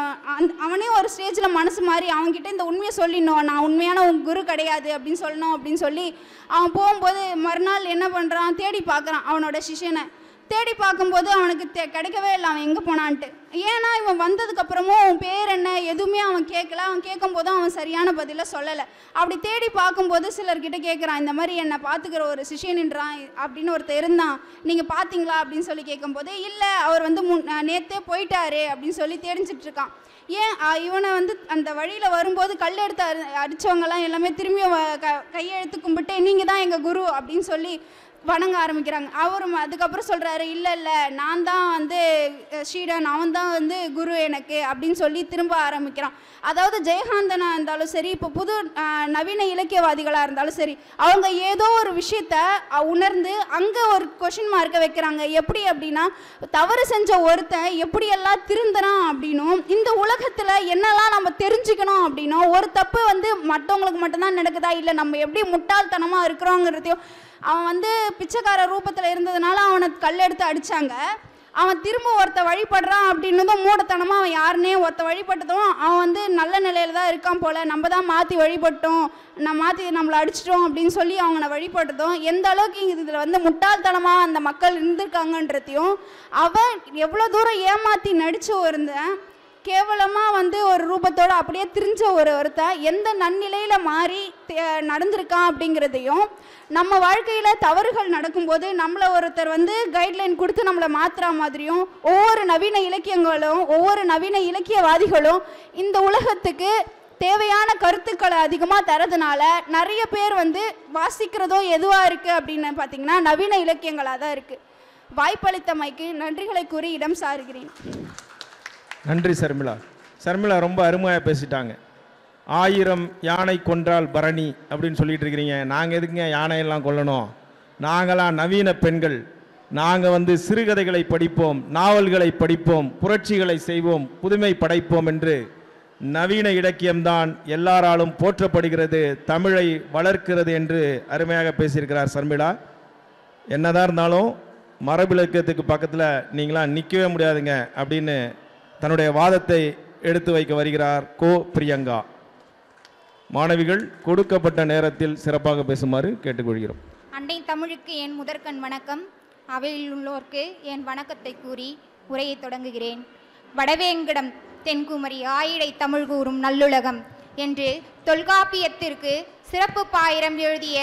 அவனே ஒரு ஸ்டேஜில் மனசு மாறி அவன்கிட்ட இந்த உண்மையை சொல்லிடணும், நான் உண்மையான குரு கிடையாது அப்படின்னு சொல்லணும் அப்படின்னு சொல்லி அவன் போகும்போது மறுநாள் என்ன பண்ணுறான், தேடி பார்க்குறான் அவனோட சிஷ்யனை. தேடி பார்க்கும்போது அவனுக்கு கிடைக்கவே இல்லை அவன் எங்கே போனான்ட்டு. ஏன்னா இவன் வந்ததுக்கப்புறமும் அவன் பேர் என்ன எதுவுமே அவன் கேட்கல. அவன் கேட்கும்போதும் அவன் சரியான பதிலை சொல்லலை. அப்படி தேடி பார்க்கும்போது சிலர்கிட்ட கேட்குறான், இந்த மாதிரி என்னை பார்த்துக்கிற ஒரு சிஷ்யன்றான் அப்படின்னு ஒருத்தர் இருந்தான், நீங்கள் பார்த்தீங்களா அப்படின்னு சொல்லி கேட்கும்போது இல்லை, அவர் வந்து நேற்றே போயிட்டாரு அப்படின்னு சொல்லி தெரிஞ்சிட்ருக்கான். ஏன் இவனை வந்து அந்த வழியில் வரும்போது கல் எடுத்து அடித்தவங்கலாம் எல்லாமே திரும்பி கையெழுத்து கும்பிட்டு நீங்கள் தான் எங்கள் குரு அப்படின்னு சொல்லி வணங்க ஆரம்பிக்கிறாங்க. அவரும் அதுக்கப்புறம் சொல்கிறாரு, இல்லை நான் தான் வந்து ஸ்ரீடன், அவன் தான் வந்து குரு எனக்கு அப்படின்னு சொல்லி திரும்ப ஆரம்பிக்கிறான். அதாவது ஜெயகாந்தனாக இருந்தாலும் சரி, இப்போ புது நவீன இலக்கியவாதிகளாக இருந்தாலும் சரி, அவங்க ஏதோ ஒரு விஷயத்த உணர்ந்து அங்கே ஒரு கொஷின் மார்க்கை வைக்கிறாங்க. எப்படி அப்படின்னா, தவறு செஞ்ச ஒருத்தன் எப்படியெல்லாம் திருந்தறான் அப்படின்னும், இந்த உலகத்தில் என்னெல்லாம் நம்ம தெரிஞ்சுக்கணும் அப்படின்னும், ஒரு தப்பு வந்து மற்றவங்களுக்கு மட்டும்தான் நடக்குதா இல்லை நம்ம எப்படி முட்டாள்தனமாக இருக்கிறோங்கிறதையும், அவன் வந்து பிச்சைக்கார ரூபத்தில் இருந்ததுனால அவனை கல் எடுத்து அடித்தாங்க. அவன் திரும்ப ஒருத்த வழிபடுறான் அப்படின்னதும் மூடத்தனமாக அவன் யாருன்னே ஒருத்த வழிபட்டதும் அவன் வந்து நல்ல நிலையில் தான் இருக்கான் போல், நம்ம தான் மாற்றி வழிபட்டோம், நம்மளை அடிச்சிட்டோம் அப்படின்னு சொல்லி அவனை வழிபட்டதும் எந்த அளவுக்கு இதில் வந்து முட்டாள்தனமாக அந்த மக்கள் இருந்திருக்காங்கன்றதையும், அவன் எவ்வளோ தூரம் ஏமாற்றி நடித்து இருந்தேன் கேவலமாக வந்து ஒரு ரூபத்தோடு அப்படியே திரிஞ்ச ஒருத்தன் எந்த நன்னிலையில் மாறி நடந்திருக்கான் அப்படிங்கிறதையும், நம்ம வாழ்க்கையில் தவறுகள் நடக்கும்போது நம்மளை ஒருத்தர் வந்து கைட்லைன் கொடுத்து நம்மளை மாற்றுற மாதிரியும், ஒவ்வொரு நவீன இலக்கியங்களும் ஒவ்வொரு நவீன இலக்கியவாதிகளும் இந்த உலகத்துக்கு தேவையான கருத்துக்களை அதிகமாக தரதுனால நிறைய பேர் வந்து வாசிக்கிறதோ எதுவாக இருக்குது அப்படின்னு பார்த்திங்கன்னா நவீன இலக்கியங்களாக தான் இருக்குது. வாய்ப்பளித்தமைக்கு நன்றிகளை கூறி இடம் சாருகிறேன். நன்றி சர்மிளா. சர்மிளா ரொம்ப அருமையாக பேசிட்டாங்க. 1000 யானை கொன்றால் பரணி அப்படின்னு சொல்லிட்டு இருக்கிறீங்க. நாங்கள் எதுக்குங்க யானையெல்லாம் கொல்லணும்? நாங்களாம் நவீன பெண்கள், நாங்கள் வந்து சிறுகதைகளை படிப்போம், நாவல்களை படிப்போம், புரட்சிகளை செய்வோம், புதுமை படைப்போம் என்று நவீன இலக்கியம்தான் எல்லாராலும் போற்றப்படுகிறது, தமிழை வளர்க்கிறது என்று அருமையாக பேசியிருக்கிறார் சர்மிளா. என்னதான் இருந்தாலும் மரபிலக்கியத்துக்கு பக்கத்தில் நீங்களாம் நிற்கவே முடியாதுங்க அப்படின்னு தன்னுடைய வாதத்தை எடுத்து வைக்க வருகிறார் கோ பிரியங்கா. மாணவிகள் கொடுக்கப்பட்ட நேரத்தில் சிறப்பாக பேசுமாறு கேட்டுக்கொள்கிறோம். அன்னை தமிழுக்கு என் முதற்கண் வணக்கம். அவையில் உள்ளோர்க்கு என் வணக்கத்தை கூறி உரையை தொடங்குகிறேன். வடவேங்கடம் தென்குமரி ஆயிடை தமிழ் கூறும் நல்லுலகம் என்று தொல்காப்பியத்திற்கு சிறப்பு பாயிரம் எழுதிய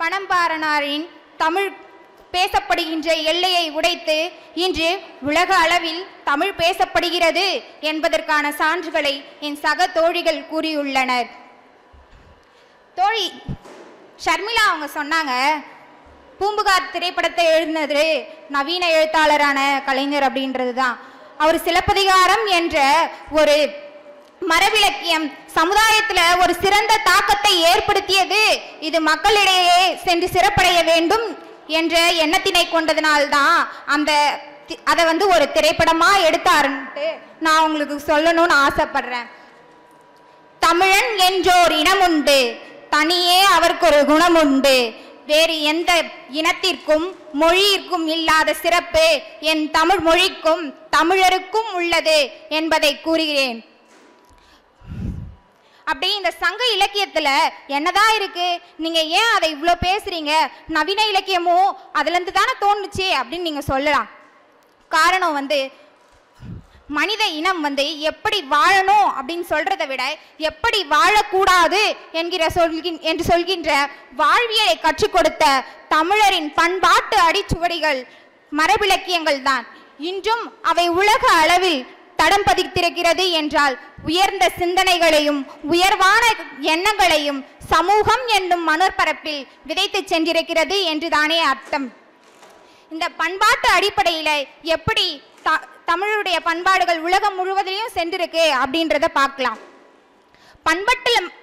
பனம்பாரனாரின் தமிழ் பேசப்படுகின்ற எல்லையை உடைத்து இன்று உலக அளவில் தமிழ் பேசப்படுகிறது என்பதற்கான சான்றுகளை என் சக தோழிகள் கூறியுள்ளனர். தோழி ஷர்மிளா அவங்க சொன்னாங்க, பூம்புகார் திரைப்படத்தை எழுதினது நவீன எழுத்தாளரான கலைஞர் அப்படின்றது தான். அவர் சிலப்பதிகாரம் என்ற ஒரு மரபிலக்கியம் சமுதாயத்தில் ஒரு சிறந்த தாக்கத்தை ஏற்படுத்தியது, இது மக்களிடையே சென்று சிறப்படைய வேண்டும் என்ற எண்ணத்தினை கொண்டதுனால்தான் அதை வந்து ஒரு திரைப்படமாக எடுத்தாருன்ட்டு நான் உங்களுக்கு சொல்லணும்னு ஆசைப்படுறேன். தமிழன் என்றோர் இனம் உண்டு, தனியே அவருக்கு ஒரு குணம் உண்டு, வேறு எந்த இனத்திற்கும் மொழியிற்கும் இல்லாத சிறப்பு என் தமிழ் மொழிக்கும் தமிழருக்கும் உள்ளது என்பதை கூறுகிறேன். அப்படி இந்த சங்க இலக்கியத்துல என்னதான் இருக்கு, நீங்க ஏன் அதை இவ்வளோ பேசுறீங்க, நவீன இலக்கியமும் அதுல இருந்து தானே தோணுச்சு அப்படின்னு நீங்க சொல்லலாம். காரணம் மனித இனம் எப்படி வாழணும் அப்படின்னு சொல்றதை விட எப்படி வாழக்கூடாது என்று சொல்கின்ற வாழ்வியலை கற்றுக் கொடுத்த தமிழரின் பண்பாட்டு அடிச்சுவடிகள் மரபிலக்கியங்கள் தான். இன்றும் அவை உலக அளவில் தடம் பதித்திருக்கிறது என்றால் உயர்ந்த சிந்தனைகளையும் உயர்வான எண்ணங்களையும் சமூகம் என்னும் மணற்பரப்பில் விதைத்து சென்றிருக்கிறது என்றுதானே அர்த்தம். இந்த பண்பாட்டு அடிப்படையில எப்படி தமிழுடைய பண்பாடுகள் உலகம் முழுவதிலும் சென்றிருக்கு அப்படின்றத பார்க்கலாம்.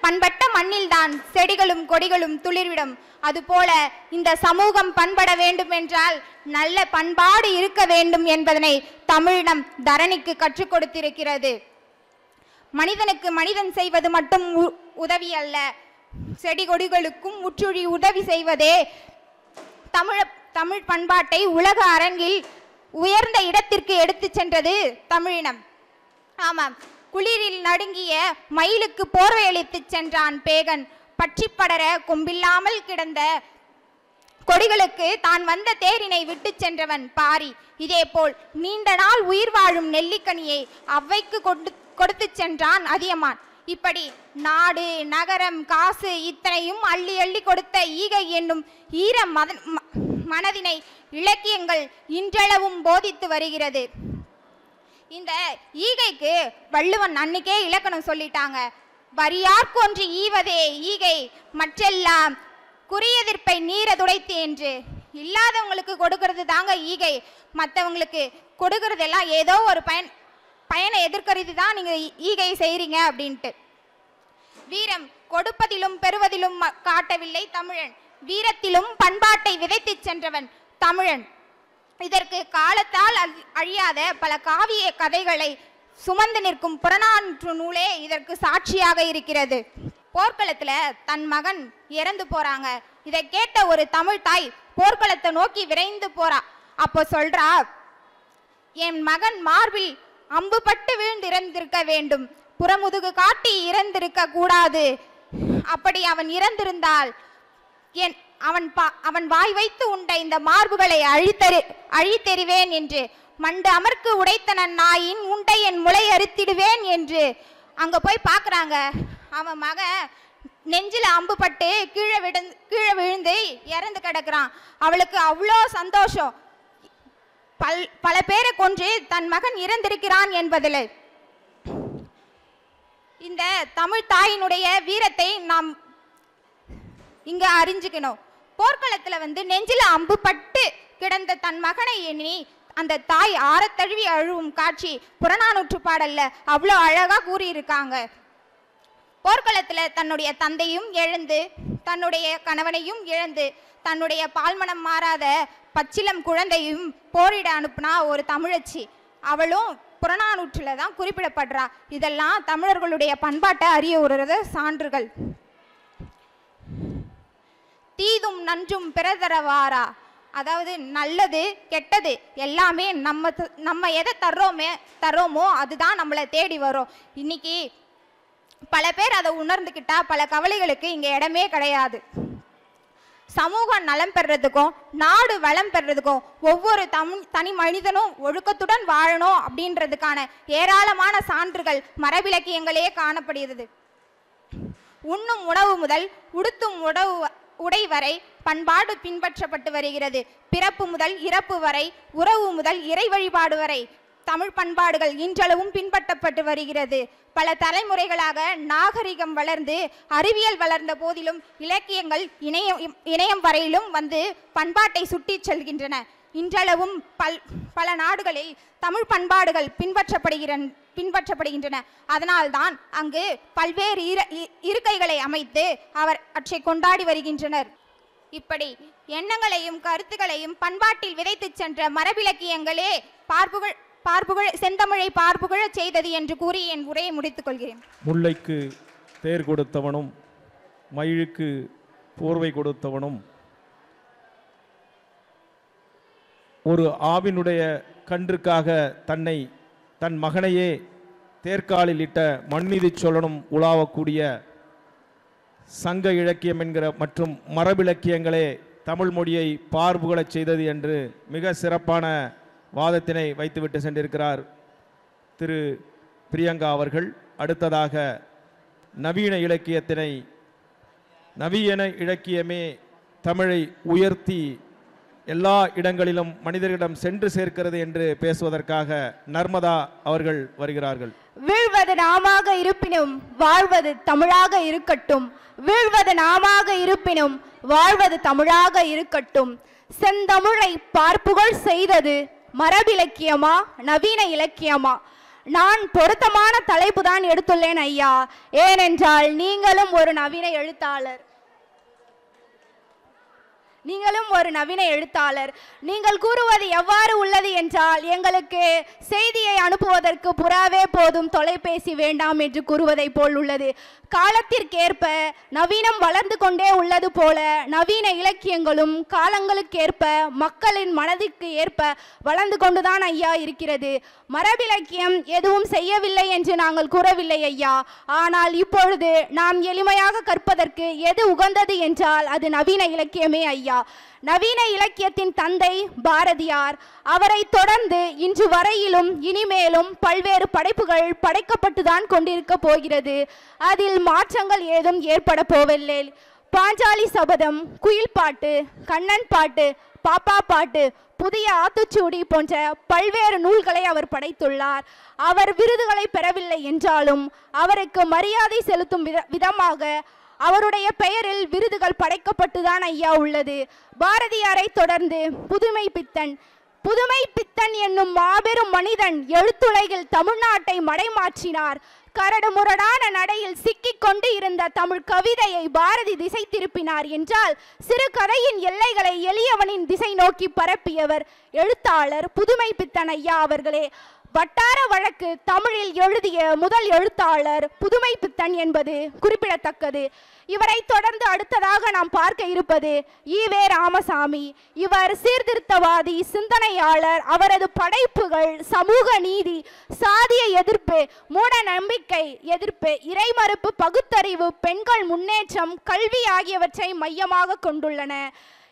பண்பட்ட மண்ணில் தான் செடிகளும் கொடிகளும் துளிர்விடும். அதுபோல இந்த சமூகம் பண்பட வேண்டும் என்றால் நல்ல பண்பாடு இருக்க வேண்டும் என்பதனை தமிழினம் தரணிக்கு கற்றுக் கொடுத்திருக்கிறது. மனிதனுக்கு மனிதன் செய்வது மட்டும் உதவி அல்ல, செடி கொடிகளுக்கும் முற்றுழி உதவி செய்வதே தமிழ் பண்பாட்டை உலக அரங்கில் உயர்ந்த இடத்திற்கு எடுத்து சென்றது தமிழினம். ஆமாம், குளிரில் நடுங்கிய மயிலுக்கு போர்வையளித்து சென்றான் பேகன். பற்றி படர கொம்பில்லாமல் கிடந்த கொடிகளுக்கு தான் வந்த தேரினை விட்டு சென்றவன் பாரி. இதேபோல் நீண்ட நாள் உயிர் வாழும் நெல்லிக்கனியை அவ்வைக்கு கொடுத்து சென்றான் அதியமான். இப்படி நாடு நகரம் காசு இத்தனையும் அள்ளி அள்ளி கொடுத்த ஈகை என்னும் ஈர மனதினை இலக்கியங்கள் இன்றளவும் போதித்து வருகிறது. இந்த ஈகைக்கு வள்ளுவன் அன்னைக்கே இலக்கணம் சொல்லிட்டாங்க. வரியார்க்கொன்று ஈவதே ஈகை, மற்றெல்லாம் குறியெதிர்ப்பை நீர துடைத்து என்று. இல்லாதவங்களுக்கு கொடுக்கறது தாங்க ஈகை, மற்றவங்களுக்கு கொடுக்கறதெல்லாம் ஏதோ ஒரு பயனை எதிர்கருதி தான் நீங்க ஈகை செய்றீங்க அப்படின்ட்டு. வீரம் கொடுப்பதிலும் பெறுவதிலும் காட்டவில்லை தமிழன், வீரத்திலும் பண்பாட்டை விதைத்து சென்றவன் தமிழன். இதற்கு காலத்தால் அழியாத பல காவிய கதைகளை சுமந்து நிற்கும் புறநானூற்று நூலே இதற்கு சாட்சியாக இருக்கிறது. போர்க்களத்துல தன் மகன் இறந்து போறாங்க. இதை கேட்ட ஒரு தமிழ் தாய் போர்க்களத்தை நோக்கி விரைந்து போறா. அப்போ சொல்றா, என் மகன் மார்பில் அம்பு பட்டு விழுந்து இறந்திருக்க வேண்டும், புறமுதுகு காட்டி இறந்திருக்க கூடாது. அப்படி அவன் இறந்திருந்தால் அவன் வாய் வைத்து உண்ட இந்த மார்புகளை அழித்தெறிவேன் என்று, மண்டு அமர்க்கு உடைத்தனன் நாயின் உண்டை என் முளை அறுத்திடுவேன் என்று. அங்க போய் பார்க்குறாங்க, அவன் மகன் நெஞ்சில் அம்பு பட்டு கீழே விழுந்து இறந்து கிடக்குறான். அவளுக்கு அவ்வளோ சந்தோஷம். பல பேரை கொன்று தன் மகன் இறந்திருக்கிறான் என்பதில். இந்த தமிழ் தாயினுடைய வீரத்தை நாம் இங்க அறிஞ்சுக்கணும். போர்க்களத்துல நெஞ்சில அம்பு பட்டு கிடந்த தன் மகனை எண்ணி அந்த தாய் ஆரத்தழுவி அழுவும் காட்சி புறநானூற்று பாடல்ல அவ்வளோ அழகா கூறியிருக்காங்க. போர்க்களத்துல தன்னுடைய தந்தையும் இழந்து, தன்னுடைய கணவனையும் இழந்து, தன்னுடைய பால்மனம் மாறாத பச்சிலம் குழந்தையும் போரிட அனுப்புனா ஒரு தமிழச்சி. அவளும் புறநானூற்றுல தான் குறிப்பிடப்படுறா. இதெல்லாம் தமிழர்களுடைய பண்பாட்டை அறிய உறுத சான்றுகள். தீதும் நன்றும் பிறதரவாரா, அதாவது நல்லது கெட்டது எல்லாமே நம்ம எதை தர்றோமோ அதுதான் நம்மளை தேடி வரும். இன்னைக்கு பல பேர் அதை உணர்ந்துக்கிட்டா பல கவலைகளுக்கு இங்கே இடமே கிடையாது. சமூகம் நலம் பெறுறதுக்கும் நாடு வளம் பெறுறதுக்கும் ஒவ்வொரு தனி மனிதனும் ஒழுக்கத்துடன் வாழணும் அப்படின்றதுக்கான ஏராளமான சான்றுகள் மரபிலக்கியங்களே காணப்படுகிறது. உண்ணும் உணவு முதல் உடுத்தும் உடை வரை பண்பாடு பின்பற்றப்பட்டு வருகிறது. பிறப்பு முதல் இறப்பு வரை, உறவு முதல் இறை வழிபாடு வரை தமிழ் பண்பாடுகள் இன்றளவும் பின்பற்றப்பட்டு வருகிறது. பல தலைமுறைகளாக நாகரிகம் வளர்ந்து அறிவியல் வளர்ந்த போதிலும் இலக்கியங்கள் இணையம் வரையிலும் பண்பாட்டை சுட்டி செல்கின்றன. இன்றளவும் பல நாடுகளில் தமிழ் பண்பாடுகள் பின்பற்றப்படுகின்றன. அதனால்தான் அங்கு பல்வேறு இருக்கைகளை அமைத்து அவற்றை கொண்டாடி வருகின்றனர். இப்படி எண்ணங்களையும் கருத்துக்களையும் பண்பாட்டில் விதைத்து சென்ற மரபிலக்கியங்களே செந்தமிழை பார்ப்புகழ செய்தது என்று கூறி என் உரையை முடித்துக் கொள்கிறேன். முல்லைக்கு தேர் கொடுத்தவனும் மயிலுக்கு போர்வை கொடுத்தவனும் ஒரு ஆவினுடைய கன்றுக்காக தன் மகனையே தேர்காலில் இட்ட மண்ணிதி சொல்லணும் உலாவக்கூடிய சங்க இலக்கியம் என்கிற மற்றும் மரபிலக்கியங்களே தமிழ் மொழியை பார்ப்புகழச் செய்தது என்று மிக சிறப்பான வாதத்தினை வைத்துவிட்டு சென்றிருக்கிறார் திரு பிரியங்கா அவர்கள். அடுத்ததாக நவீன இலக்கியமே தமிழை உயர்த்தி எல்லா இடங்களிலும் மனிதர்களிடம் சென்று சேர்க்கிறது என்று பேசுவதற்காக நர்மதா அவர்கள் வருகிறார்கள். வீழ்வது நாமாக இருப்பினும் வாழ்வது தமிழாக இருக்கட்டும். வீழ்வது நாமாக இருப்பினும் வாழ்வது தமிழாக இருக்கட்டும். செந்தமிழை பார்ப்புகள் செய்தது மரபிலக்கியமா நவீன இலக்கியமா? நான் பொருத்தமான தலைப்பு தான் எடுத்துள்ளேன் ஐயா. ஏனென்றால் நீங்களும் ஒரு நவீன எழுத்தாளர். நீங்கள் கூறுவது எவ்வாறு உள்ளது என்றால், எங்களுக்கு செய்தியை அனுப்புவதற்கு புறாவே போதும், தொலைபேசி வேண்டாம் என்று கூறுவதை போல் உள்ளது. காலத்திற்கேற்ப நவீனம் வளர்ந்து கொண்டே உள்ளது போல நவீன இலக்கியங்களும் காலங்களுக்கேற்ப மக்களின் மனதிற்கு ஏற்ப வளர்ந்து கொண்டுதான் ஐயா இருக்கிறது. மரபிலக்கியம் எதுவும் செய்யவில்லை என்று நாங்கள் கூறவில்லை ஐயா. ஆனால் இப்பொழுது நாம் எளிமையாக கற்பதற்கு எது உகந்தது என்றால் அது நவீன இலக்கியமே ஐயா. நவீன இலக்கியத்தின் தந்தை பாரதியார். அவரை தொடர்ந்து இன்று வரையிலும் இனிமேலும் பல்வேறு படைப்புகள் படைக்கப்பட்டுதான் கொண்டிருக்க போகிறது. அதில் மாற்றங்கள் ஏதும் ஏற்பட போவதில்லை. பாஞ்சாலி சபதம், குயில் பாட்டு, கண்ணன் பாட்டு, பாப்பா பாட்டு, புதிய ஆத்துச்சூடி போன்ற பல்வேறு நூல்களை அவர் படைத்துள்ளார். அவர் விருதுகளை பெறவில்லை என்றாலும் அவருக்கு மரியாதை செலுத்தும் விதமாக அவருடைய பெயரில் விருதுகள் படைக்கப்பட்டுதான் ஐயா உள்ளது. பாரதியாரை தொடர்ந்து புதுமை பித்தன் என்னும் மாபெரும் மனிதன் எழுத்துலகில் தமிழ்நாட்டை மடைமாற்றினார். கரடு முரடான நடையில் சிக்கிக் கொண்டு இருந்த தமிழ் கவிதையை பாரதி திசை திருப்பினார் என்றால் சிறு கதையின் எல்லைகளை எளியவனின் திசை நோக்கி பரப்பியவர் எழுத்தாளர் புதுமை பித்தன் ஐயா அவர்களே. வட்டார வழக்கு தமிழில் எழுதிய முதல் எழுத்தாளர் புதுமை பித்தன் என்பது குறிப்பிடத்தக்கது. இவரை தொடர்ந்து அடுத்ததாக நாம் பார்க்க இருப்பது ஈவே ராமசாமி. இவர் சீர்திருத்தவாதி சிந்தனையாளர். அவரது படைப்புகள் சமூக நீதி, சாதிய எதிர்ப்பு, மூட நம்பிக்கை எதிர்ப்பு, இறைமறுப்பு, பகுத்தறிவு, பெண்கள் முன்னேற்றம், கல்வி ஆகியவற்றை மையமாக கொண்டுள்ளன.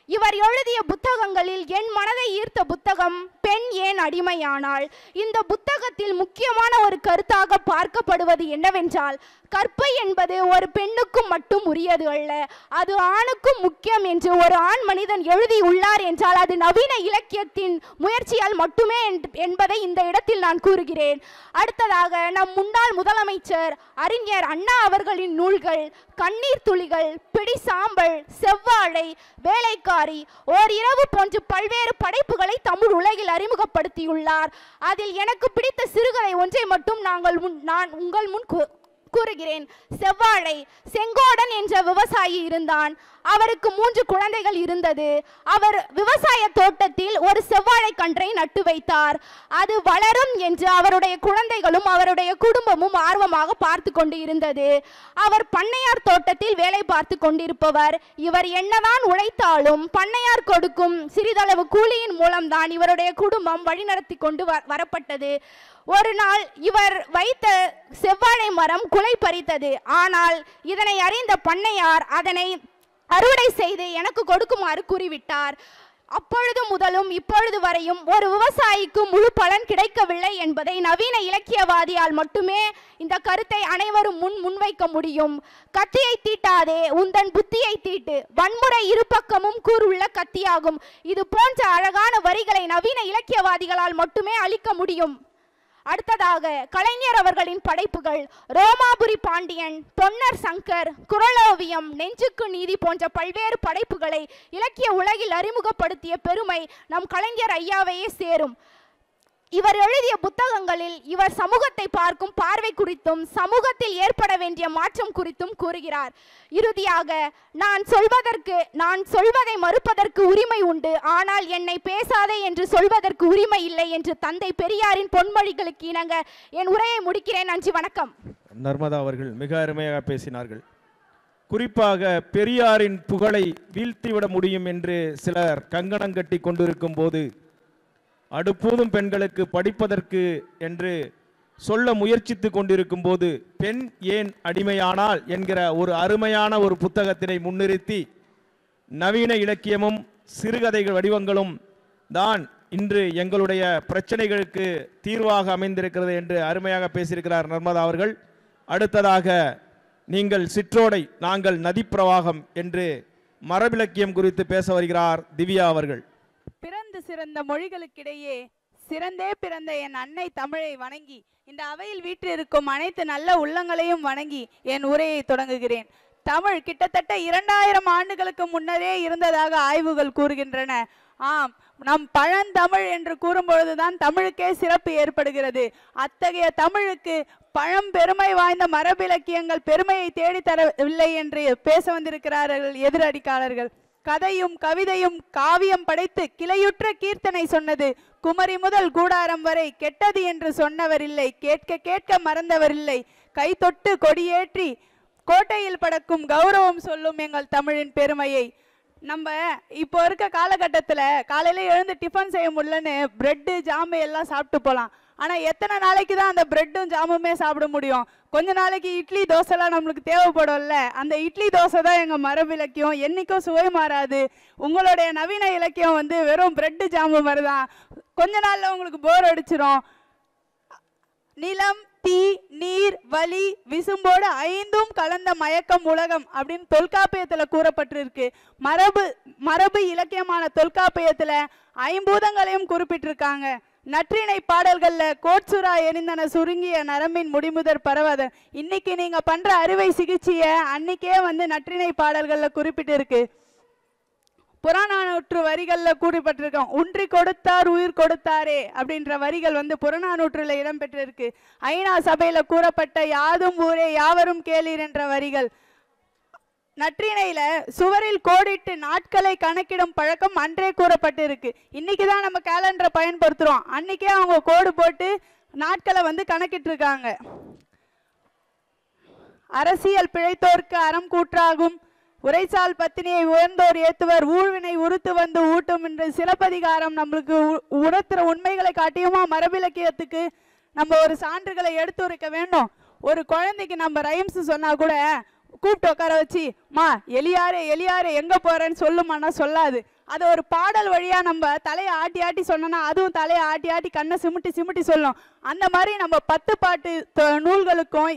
இவர் எழுதிய புத்தகங்களில் என் மனதை ஈர்த்த புத்தகம் பெண் ஏன் அடிமையானாள். இந்த புத்தகத்தில் முக்கியமான ஒரு கருத்தாக பார்க்கப்படுவது என்னவென்றால், கற்பை என்பது ஒரு பெண்ணுக்கும் மட்டும் உரியது அல்ல, அது ஆணுக்கும் முக்கியம் என்று ஒரு ஆண் மனிதன் எழுதியுள்ளார் என்றால் அது நவீன இலக்கியத்தின் முயற்சியால் மட்டுமே என்பதை இந்த இடத்தில் நான் கூறுகிறேன். அடுத்ததாக நம் முன்னாள் முதலமைச்சர் அறிஞர் அண்ணா அவர்களின் நூல்கள் கண்ணீர் துளிகள், பிடி சாம்பல், செவ்வாழை, வேலைக்காரி, ஓர் இரவு போன்ற பல்வேறு படைப்புகளை தமிழ் உலகில் அறிமுகப்படுத்தியுள்ளார். அதில் எனக்கு பிடித்த சிறுகதை ஒன்றை மட்டும் நான் உங்கள் முன் கூறுகிறேன். செவ்வாழை. செங்கோடன் என்ற விவசாயி இருந்தான். அவருக்கு 3 குழந்தைகள் இருந்தது. அவர் விவசாய தோட்டத்தில் ஒரு செவ்வாழை கன்றை நட்டு வைத்தார். அது வளரும் என்று அவருடைய குழந்தைகளும் அவருடைய குடும்பமும் ஆர்வமாக பார்த்து கொண்டு இருந்தது. அவர் பண்ணையார் தோட்டத்தில் வேலை பார்த்து கொண்டிருப்பவர். இவர் என்னதான் உழைத்தாலும் பண்ணையார் கொடுக்கும் சிறிதளவு கூலியின் மூலம்தான் இவருடைய குடும்பம் வழிநடத்தி கொண்டு வரப்பட்டது. ஒரு நாள் இவர் வைத்த செவ்வாழை மரம் குலை பறித்தது. ஆனால் இதனை அறிந்த பண்ணையார் அதனை அறுவடை செய்து எனக்கு கொடுக்குமாறு கூறிவிட்டார். அப்பொழுது முதலும் இப்பொழுது வரையும் ஒரு விவசாயிக்கு முழு பலன் கிடைக்கவில்லை என்பதை நவீன இலக்கியவாதியால் மட்டுமே இந்த கருத்தை அனைவரும் முன்வைக்க முடியும். கத்தியை தீட்டாதே, உந்தன் புத்தியை தீட்டு, வன்முறை இருபக்கமும் கூறுள்ள கத்தியாகும். இது போன்ற அழகான வரிகளை நவீன இலக்கியவாதிகளால் மட்டுமே அளிக்க முடியும். அடுத்ததாக கலைஞர் அவர்களின் படைப்புகள் ரோமாபுரி பாண்டியன், பொன்னர் சங்கர், குறளோவியம், நெஞ்சுக்கு நீதி போன்ற பல்வேறு படைப்புகளை இலக்கிய உலகில் அறிமுகப்படுத்திய பெருமை நம் கலைஞர் ஐயாவையே சேரும். இவர் எழுதிய புத்தகங்களில் இவர் சமூகத்தை பார்க்கும் பார்வை குறித்தும் சமூகத்தில் ஏற்பட வேண்டிய மாற்றம் குறித்தும் கூறுகிறார். இறுதியாக நான் சொல்வதை மறுப்பதற்கு உரிமை உண்டு, ஆனால் என்னை பேசாதே என்று சொல்வதற்கு உரிமை இல்லை என்று தந்தை பெரியாரின் பொன்மொழிகளுக்கு இணங்க என் உரையை முடிக்கிறேன். நன்றி, வணக்கம். நர்மதா அவர்கள் மிக அருமையாக பேசினார்கள். குறிப்பாக பெரியாரின் புகழை வீழ்த்திவிட முடியும் என்று சிலர் கங்கணம் கட்டி கொண்டிருக்கும் போது அடுப்பூதும் பெண்களுக்கு படிப்பதற்கு என்று சொல்ல முயற்சித்து கொண்டிருக்கும் போது பெண் ஏன் அடிமையானால் என்கிற ஒரு அருமையான ஒரு புத்தகத்தினை முன்னிறுத்தி நவீன இலக்கியமும் சிறுகதைகள் வடிவங்களும் தான் இன்று எங்களுடைய பிரச்சனைகளுக்கு தீர்வாக அமைந்திருக்கிறது என்று அருமையாக பேசியிருக்கிறார் நர்மதா அவர்கள். அடுத்ததாக நீங்கள் சிற்றோடை நாங்கள் நதிப்பிரவாகம் என்று மரபிலக்கியம் குறித்து பேச வருகிறார் திவ்யா அவர்கள். பிறந்து சிறந்த மொழிகளுக்கிடையே சிறந்தே பிறந்த என் அன்னை தமிழை வணங்கி இந்த அவையில் வீற்றிருக்கும் அனைத்து நல்ல உள்ளங்களையும் வணங்கி என் உரையை தொடங்குகிறேன். தமிழ் கிட்டத்தட்ட 2000 ஆண்டுகளுக்கு முன்னரே இருந்ததாக ஆய்வுகள் கூறுகின்றன. ஆம், நம் பழந்தமிழ் என்று கூறும்பொழுதுதான் தமிழுக்கே சிறப்பு ஏற்படுகிறது. அத்தகைய தமிழுக்கு பழம்பெருமை வாய்ந்த மரபிலக்கியங்கள் பெருமையை தேடித்தரவில்லை என்று பேச வந்திருக்கிறார்கள் எதிரடிக்காரர்கள். கதையும் கவிதையும் காவியம் படைத்து கிளையுற்ற கீர்த்தனை சொன்னது குமரி முதல் கூடாரம் வரை கெட்டது என்று சொன்னவரில்லை, கேட்க கேட்க மறந்தவரில்லை. கை தொட்டு கொடியேற்றி கோட்டையில் படக்கும் கௌரவம் சொல்லும் எங்கள் தமிழின் பெருமையை. நம்ம இப்போ இருக்க காலகட்டத்தில் காலையில் எழுந்து டிஃபன் செய்ய முடியலன்னு பிரெட்டு ஜாமு எல்லாம் சாப்பிட்டு போகலாம். ஆனால் எத்தனை நாளைக்கு தான் அந்த பிரெட்டும் ஜாமுமே சாப்பிட முடியும்? கொஞ்ச நாளைக்கு இட்லி தோசைலாம் நம்மளுக்கு தேவைப்படும்ல. அந்த இட்லி தோசை தான் எங்கள் மரபு இலக்கியம், என்றைக்கும் சுவை மாறாது. உங்களுடைய நவீன இலக்கியம் வந்து வெறும் பிரெட்டு ஜாமு மாதிரி தான். கொஞ்ச நாளில் உங்களுக்கு போர் அடிச்சிடும். நிலம், தீ, நீர், வலி, விசும்போடு 5ம் கலந்த மயக்கம் உலகம் அப்படின்னு தொல்காப்பியத்தில் கூறப்பட்டிருக்கு. மரபு இலக்கியமான தொல்காப்பியத்தில் 5 பூதங்களையும் குறிப்பிட்டிருக்காங்க. நற்றிணை பாடல்கள்ல கோட்சுரா எரிந்தன சுருங்கிய நரம்பின் முடிமுதற் பரவாத. இன்னைக்கு நீங்க பண்ற அறுவை சிகிச்சையை அன்னைக்கே வந்து நற்றிணை பாடல்கள்ல குறிப்பிட்டிருக்கு. புறநானூற்று வரிகள்ல கூறப்பட்டிருக்கோம். ஒன்றி கொடுத்தார் உயிர் கொடுத்தாரே அப்படின்ற வரிகள் வந்து புறநானூற்றுல இடம்பெற்றிருக்கு. ஐநா சபையில கூறப்பட்ட யாதும் ஊரே யாவரும் கேளீர் என்ற வரிகள். நற்றிணையில சுவரில் கோடிட்டு நாட்களை கணக்கிடும் பழக்கம் அன்றே கூறப்பட்டிருக்கு. இன்னைக்கு தான் நம்ம கேலண்டரை பயன்படுத்துறோம், அன்னைக்கே அவங்க கோடு போட்டு நாட்களை வந்து கணக்கிட்டு இருக்காங்க. அரசியல் பிழைத்தோர்க்கு அறம் கூற்றாகும், உரைசால் பத்தினியை உயர்ந்தோர் ஏத்துவர், ஊழ்வினை உறுத்து வந்து ஊட்டும் என்று சிலப்பதிகாரம் நம்மளுக்கு உணர்த்துற உண்மைகளை காட்டியுமா மரபிலக்கியத்துக்கு நம்ம ஒரு சான்றுகளை எடுத்துரைக்க வேண்டும். ஒரு குழந்தைக்கு நம்ம ரைம்ஸ் சொன்னா கூட கூப்பிட்டு உட்கார வச்சு மா எலியாரே எலியாரே எங்க போறேன்னு சொல்லுமானா சொல்லாது. அதை ஒரு பாடல் வழியா நம்ம தலையை ஆட்டி ஆட்டி சொன்னோன்னா அதுவும் தலையை ஆட்டி ஆட்டி கண்ணை சிமிட்டி சிமிட்டி சொல்லும். அந்த மாதிரி நம்ம 10 பாட்டு நூல்களுக்கும்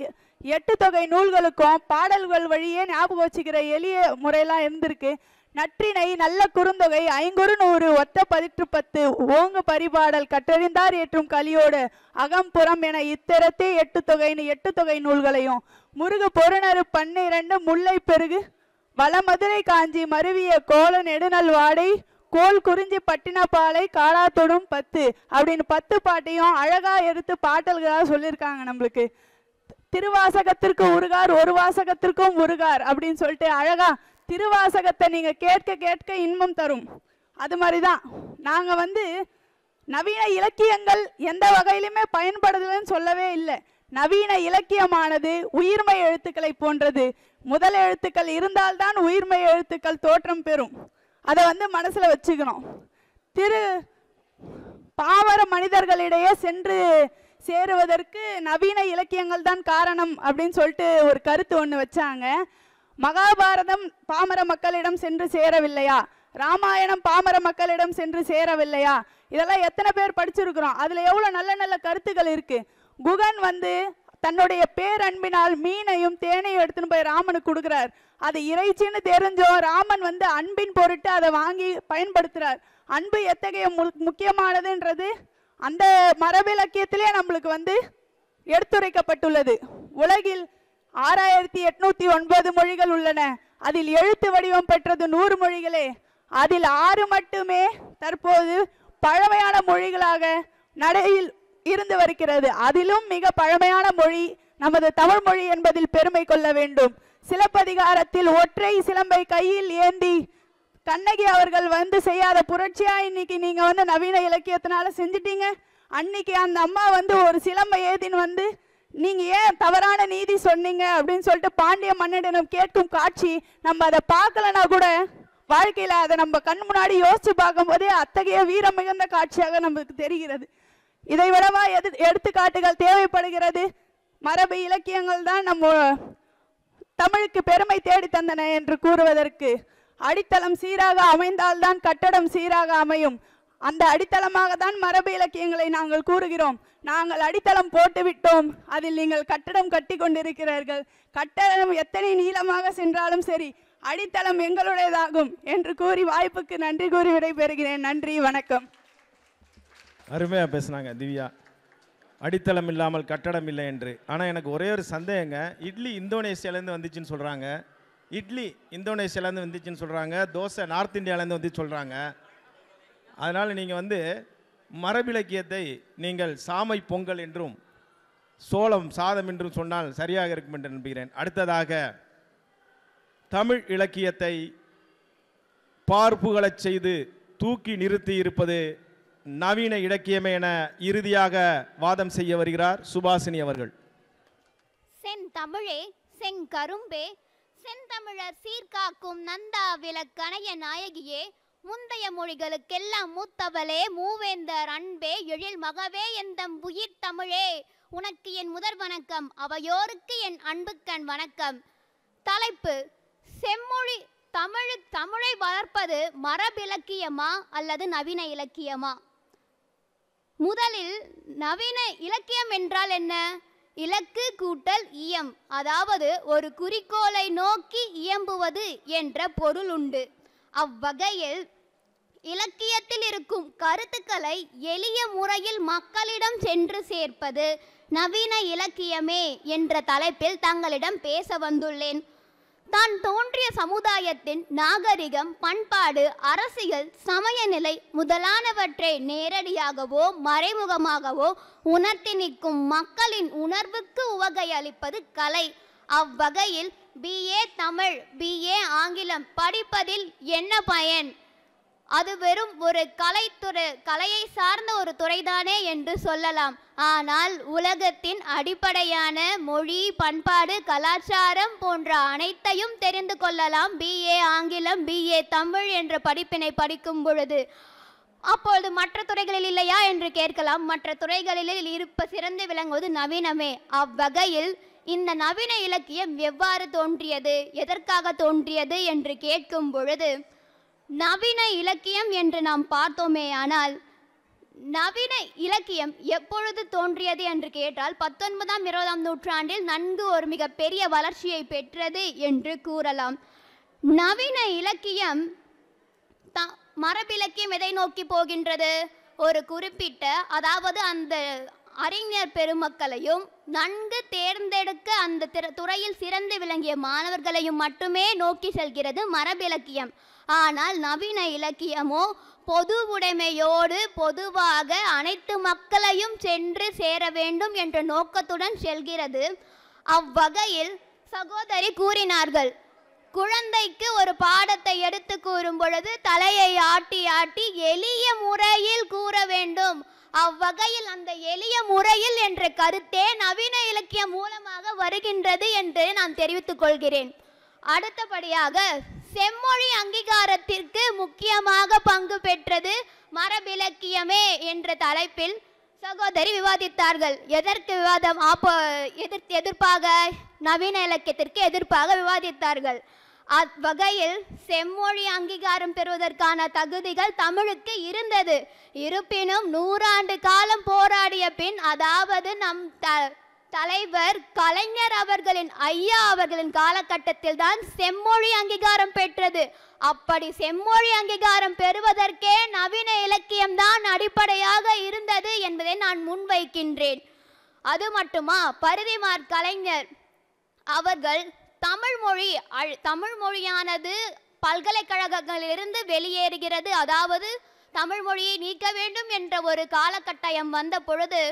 8 தொகை நூல்களுக்கும் பாடல்கள் வழியே ஞாபகம் வச்சுக்கிற எளிய முறையெல்லாம் இருந்திருக்கு. நற்றிணை நல்ல குறுந்தொகை 500 ஒத்த 10 ஓங்கு பரிபாடல் கற்றறிந்தார் ஏற்றும் கலியோடு அகம்புறம் என இத்தரத்தே 8 தொகைன்னு 8 தொகை நூல்களையும் முருகு பொருணரு 12 முல்லை பெருகு வளமதுரை காஞ்சி மருவிய கோல நெடுநல் வாடை கோல் குறிஞ்சி பட்டினப்பாலை காலாத்தொடும் 10 அப்படின்னு 10 பாட்டையும் அழகா எடுத்து பாட்டல்களாக சொல்லியிருக்காங்க. நம்மளுக்கு திருவாசகத்திற்கு உருகார் ஒரு வாசகத்திற்கும் உருகார் அப்படின்னு சொல்லிட்டு அழகா திருவாசகத்தை நீங்க கேட்க கேட்க இன்பம் தரும். அது மாதிரிதான் நாங்க வந்து நவீன இலக்கியங்கள் எந்த வகையிலுமே பயன்படுதுன்னு சொல்லவே இல்லை. நவீன இலக்கியமானது உயிர்மை எழுத்துக்களை போன்றது. முதல் எழுத்துக்கள் இருந்தால்தான் உயிர்மை எழுத்துக்கள் தோற்றம் பெறும். அதை வந்து மனசுல வச்சுக்கணும். பாமர மனிதர்களிடையே சென்று சேருவதற்கு நவீன இலக்கியங்கள் தான் காரணம் அப்படின்னு சொல்லிட்டு ஒரு கருத்து ஒன்று வச்சாங்க. மகாபாரதம் பாமர மக்களிடம் சென்று சேரவில்லையா? ராமாயணம் பாமர மக்களிடம் சென்று சேரவில்லையா? இதெல்லாம் எத்தனை பேர் படிச்சிருக்கிறோம்? அதுல எவ்வளவு நல்ல நல்ல கருத்துக்கள் இருக்கு. குகன் வந்து தன்னுடைய பேரன்பினால் மீனையும் தேனையும் எடுத்துன்னு போய் ராமனுக்கு கொடுக்குறார். அது இறைச்சின்னு தெரிஞ்சோம் ராமன் வந்து அன்பின் பொருட்டு அதை வாங்கி பயன்படுத்துறார். அன்பு எத்தகைய முக்கியமானதுன்றது அந்த மரபிலக்கியத்திலே நம்மளுக்கு வந்து எடுத்துரைக்கப்பட்டுள்ளது. உலகில் 6809 மொழிகள் உள்ளன. அதில் எழுத்து வடிவம் பெற்றது 100 மொழிகளே. அதில் 6 மட்டுமே தற்போது பழமையான மொழிகளாக நடையில் இருந்து வருகிறது. அதிலும் மிக பழமையான மொழி நமது தமிழ் மொழி என்பதில் பெருமை கொள்ள வேண்டும். சிலப்பதிகாரத்தில் ஒற்றை சிலம்பை கையில் ஏந்தி கண்ணகி அவர்கள் வந்து செய்யாத புரட்சியா இன்னைக்கு நீங்க வந்து நவீன இலக்கியத்தினால செஞ்சிட்டீங்க. அன்னைக்கு அந்த அம்மா வந்து ஒரு சிலம்பை ஏதின்னு வந்து நீங்க ஏன் தவறான நீதி சொன்னீங்க அப்படின்னு சொல்லிட்டு பாண்டிய மன்னனிடம் கேட்கும் காட்சி நம்ம அதை பார்க்கலனா கூட வாழ்க்கையில அதை நம்ம கண் முன்னாடி யோசிச்சு பார்க்கும் போதே அத்தகைய வீரம் மிகுந்த காட்சியாக நமக்கு தெரிகிறது. இதை விடவா எடுத்துக்காட்டுகள் தேவைப்படுகிறது? மரபு இலக்கியங்கள் தான் நம்ம தமிழுக்கு பெருமை தேடி தந்தன என்று கூறுவதற்கு. அடித்தளம் சீராக அமைந்தால்தான் கட்டடம் சீராக அமையும். அந்த அடித்தளமாக தான் மரபு இலக்கியங்களை நாங்கள் கூறுகிறோம். நாங்கள் அடித்தளம் போட்டு விட்டோம், அதில் நீங்கள் கட்டடம் கட்டி கொண்டிருக்கிறீர்கள். கட்டடம் எத்தனை நீளமாக சென்றாலும் சரி, அடித்தளம் எங்களுடையதாகும் என்று கூறி வாய்ப்புக்கு நன்றி கூறி விடைபெறுகிறேன். நன்றி, வணக்கம். அருமையாக பேசுனாங்க திவ்யா. அடித்தளம் இல்லாமல் கட்டடம் இல்லை என்று. ஆனால் எனக்கு ஒரே ஒரு சந்தேகங்க. இட்லி இந்தோனேஷியாலேருந்து வந்துச்சுன்னு சொல்கிறாங்க, இட்லி இந்தோனேஷியாலேருந்து வந்துச்சுன்னு சொல்கிறாங்க, தோசை நார்த் இந்தியாவிலேருந்து வந்து சொல்கிறாங்க. அதனால் நீங்கள் மரபிலக்கியத்தை நீங்கள் சாமை பொங்கல் என்றும் சோளம் சாதம் என்றும் சொன்னால் சரியாக இருக்கும் என்று நம்புகிறேன். அடுத்ததாக தமிழ் இலக்கியத்தை பார்ப்புகளச் செய்து தூக்கி நிறுத்தி இருப்பது நவீன இலக்கியமே என இறுதியாக வாதம் செய்ய வருகிறார் சுபாசினி அவர்கள். செந்தமிழே செங்கரும்பே செந்தமிழர் சீர்காக்கும் நந்தா விளக்கணைய நாயகியே முந்தைய மொழிகளுக்கெல்லாம் மூத்தவளே மூவேந்தர் அன்பே எழில் மகவே எந்தம் உயிர் தமிழே உனக்கு என் முதற் வணக்கம், அவையோருக்கு என் அன்புக்கண் வணக்கம். தலைப்பு: செம்மொழி தமிழை வளர்ப்பது மரபிலக்கியமா அல்லது நவீன இலக்கியமா? முதலில் நவீன இலக்கியம் என்றால் என்ன? இலக்கு கூட்டல் இயம், அதாவது ஒரு குறிக்கோளை நோக்கி இயம்புவது என்ற பொருள் உண்டு. அவ்வகையில் இலக்கியத்தில் இருக்கும் கருத்துக்களை எளிய முறையில் மக்களிடம் சென்று சேர்ப்பது நவீன இலக்கியமே என்ற தலைப்பில் தங்களிடம் பேச வந்துள்ளேன். தான் தோன்றிய சமுதாயத்தின் நாகரிகம், பண்பாடு, அரசியல், சமய நிலை முதலானவற்றை நேரடியாகவோ மறைமுகமாகவோ உணர்த்தி நிற்கும் மக்களின் உணர்வுக்கு உவகை அளிப்பது கலை. அவ்வகையில் BA தமிழ், BA ஆங்கிலம் படிப்பதில் என்ன பயன்? அது வெறும் ஒரு கலையை சார்ந்த ஒரு துறைதானே என்று சொல்லலாம். ஆனால் உலகத்தின் அடிப்படையான மொழி, பண்பாடு, கலாச்சாரம் போன்ற அனைத்தையும் தெரிந்து கொள்ளலாம் BA ஆங்கிலம், BA தமிழ் என்ற படிப்பினை படிக்கும் பொழுது. அப்பொழுது மற்ற துறைகளில் இல்லையா என்று கேட்கலாம். மற்ற துறைகளில் சிறந்து விளங்குவது நவீனமே. அவ்வகையில் இந்த நவீன இலக்கியம் எவ்வாறு தோன்றியது, எதற்காக தோன்றியது என்று கேட்கும் பொழுது, நவீன இலக்கியம் என்று நாம் பார்த்தோமே ஆனால் நவீன இலக்கியம் எப்பொழுது தோன்றியது என்று கேட்டால் 19ஆம் 20ஆம் நூற்றாண்டில் நன்கு ஒரு மிகப்பெரிய வளர்ச்சியை பெற்றது என்று கூறலாம். நவீன இலக்கியம் மரபிலக்கியம் எதை நோக்கி போகின்றது? ஒரு குறிப்பிட்ட, அதாவது அந்த அறிஞர் பெருமக்களையும் நன்கு தேர்ந்தெடுக்க அந்த துறையில் சிறந்து விளங்கிய மாணவர்களையும் மட்டுமே நோக்கி செல்கிறது மரபிலக்கியம். ஆனால் நவீன இலக்கியமோ பொது உடைமையோடு பொதுவாக அனைத்து மக்களையும் சென்று சேர வேண்டும் என்ற நோக்கத்துடன் செல்கிறது. அவ்வகையில் சகோதரி கூறினார்கள், குழந்தைக்கு ஒரு பாடத்தை எடுத்து கூறும் பொழுது தலையை ஆட்டி ஆட்டி எளிய முறையில் கூற வேண்டும். அவ்வகையில் அந்த எளிய முறையில் என்ற கருத்தே நவீன இலக்கியம் மூலமாக வருகின்றது என்று நான் தெரிவித்துக் கொள்கிறேன். அடுத்தபடியாக செம்மொழி அங்கீகாரத்திற்கு முக்கியமாக பங்கு பெற்றது மரபிலக்கியமே என்ற தலைப்பில் சகோதரி விவாதித்தார்கள். எதற்கு விவாதம்? எதிர்ப்பாக நவீன இலக்கியத்திற்கு எதிர்ப்பாக விவாதித்தார்கள். அவ்வகையில் செம்மொழி அங்கீகாரம் பெறுவதற்கான தகுதிகள் தமிழுக்கு இருந்தது. இருப்பினும் 100 ஆண்டு காலம் போராடிய பின், அதாவது நம் தலைவர் கலைஞர் அவர்களின் ஐயா அவர்களின் காலகட்டத்தில் தான் செம்மொழி அங்கீகாரம் பெற்றது. அப்படி செம்மொழி அங்கீகாரம் பெறுவதற்கே நவீன இலக்கியம்தான் அடிப்படையாக இருந்தது என்பதை நான் முன்வைக்கின்றேன். அது மட்டுமா, பரிதிமாற் கலைஞர் அவர்கள் தமிழ் மொழியானது பல்கலைக்கழகங்களிலிருந்து வெளியேறுகிறது, அதாவது தமிழ் மொழியை நீக்க வேண்டும் என்ற ஒரு காலகட்டம் வந்த பொழுது,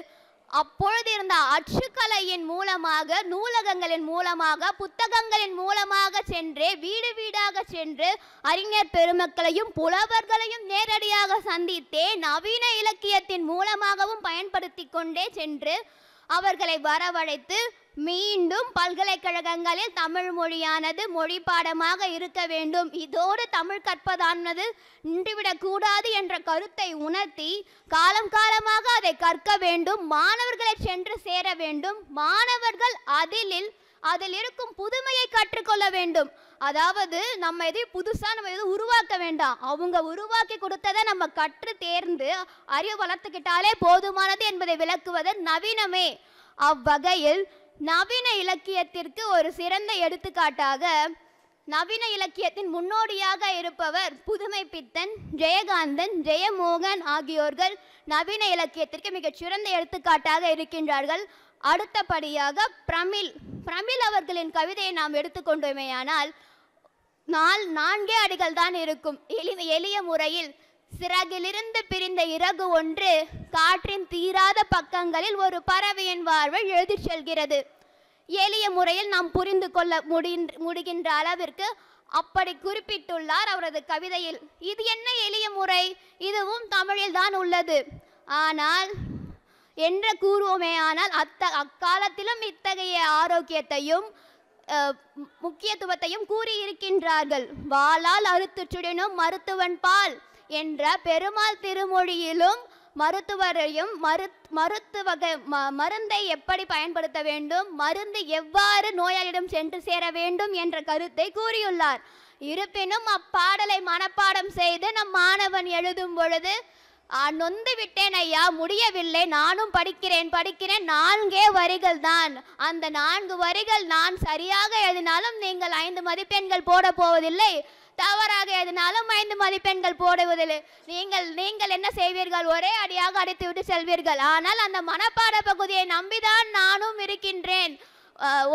அப்பொழுது இருந்த அச்சுக்கலையின் மூலமாக, நூலகங்களின் மூலமாக, புத்தகங்களின் மூலமாக சென்று வீடு வீடாக சென்று அறிஞர் பெருமக்களையும் புலவர்களையும் நேரடியாக சந்தித்தே நவீன இலக்கியத்தின் மூலமாகவும் பயன்படுத்தி கொண்டே சென்று அவர்களை வரவழைத்து மீண்டும் பல்கலைக்கழகங்களில் தமிழ் மொழியானது மொழி பாடமாக இருக்க வேண்டும், இதோடு தமிழ் கற்பதானது நின்றுவிடக் கூடாது என்ற கருத்தை உணர்த்தி காலம் காலமாக அதை கற்க வேண்டும், மாணவர்களை சென்று சேர வேண்டும், மாணவர்கள் அதில் இருக்கும் புதுமையை கற்றுக்கொள்ள வேண்டும். அதாவது நம்ம எதையும் நம்ம எதுவும் உருவாக்க வேண்டாம், அவங்க உருவாக்கி கொடுத்ததை நம்ம கற்று தேர்ந்து அறிவு வளர்த்துக்கிட்டாலே போதுமானது என்பதை விளக்குவது நவீனமே. அவ்வகையில் நவீன இலக்கியத்திற்கு ஒரு சிறந்த எடுத்துக்காட்டாக நவீன இலக்கியத்தின் முன்னோடியாக இருப்பவர் புதுமை பித்தன், ஜெயகாந்தன், ஜெயமோகன் ஆகியோர்கள் நவீன இலக்கியத்திற்கு மிகச் சிறந்த எடுத்துக்காட்டாக இருக்கின்றார்கள். அடுத்தபடியாக பிரமிழ் அவர்களின் கவிதையை நாம் எடுத்துக்கொண்டோமேயானால் 4 அடிகள் தான் இருக்கும். எளிய முறையில் சிறகிலிருந்து பிரிந்த இறகு ஒன்று காற்றின் தீராத பக்கங்களில் ஒரு பறவையின் வாழ்வை எழுதி செல்கிறது. எளிய முறையில் நாம் புரிந்து கொள்ள முடிகின்ற அளவிற்கு அப்படி குறிப்பிட்டுள்ளார் அவரது கவிதையில். இது என்ன எளிய முறை, இதுவும் தமிழில் தான் உள்ளது. ஆனால் என்று கூறுவோமே, ஆனால் அக்காலத்திலும் இத்தகைய ஆரோக்கியத்தையும் முக்கியத்துவத்தையும் கூறியிருக்கின்றார்கள். வாளால் அறுத்து சுடினும் மருத்துவன் பால் என்ற பெருமாள் திருமொழியிலும் மருத்துவரையும் மருந்தை எப்படி பயன்படுத்த வேண்டும், மருந்து எவ்வாறு நோயாளியிடம் சென்று சேர வேண்டும் என்ற கருத்தை கூறியுள்ளார். இருப்பினும் அப்பாடலை மனப்பாடம் செய்து நம் மாணவன் எழுதும் பொழுது நொந்து விட்டேன் ஐயா, முடியவில்லை, நானும் படிக்கிறேன் 4 வரிகள் தான், அந்த 4 வரிகள் நான் சரியாக எழுதினாலும் நீங்கள் 5 மதிப்பெண்கள் போட போவதில்லை, தவறாக எழுதினாலும் 5 மதிப்பெண்கள் போடுவதில்லை. நீங்கள் என்ன செய்வீர்கள், ஒரே அடியாக அடித்து விட்டு செல்வீர்கள். ஆனால் அந்த மனப்பாட பகுதியை நம்பிதான் நானும் இருக்கின்றேன்,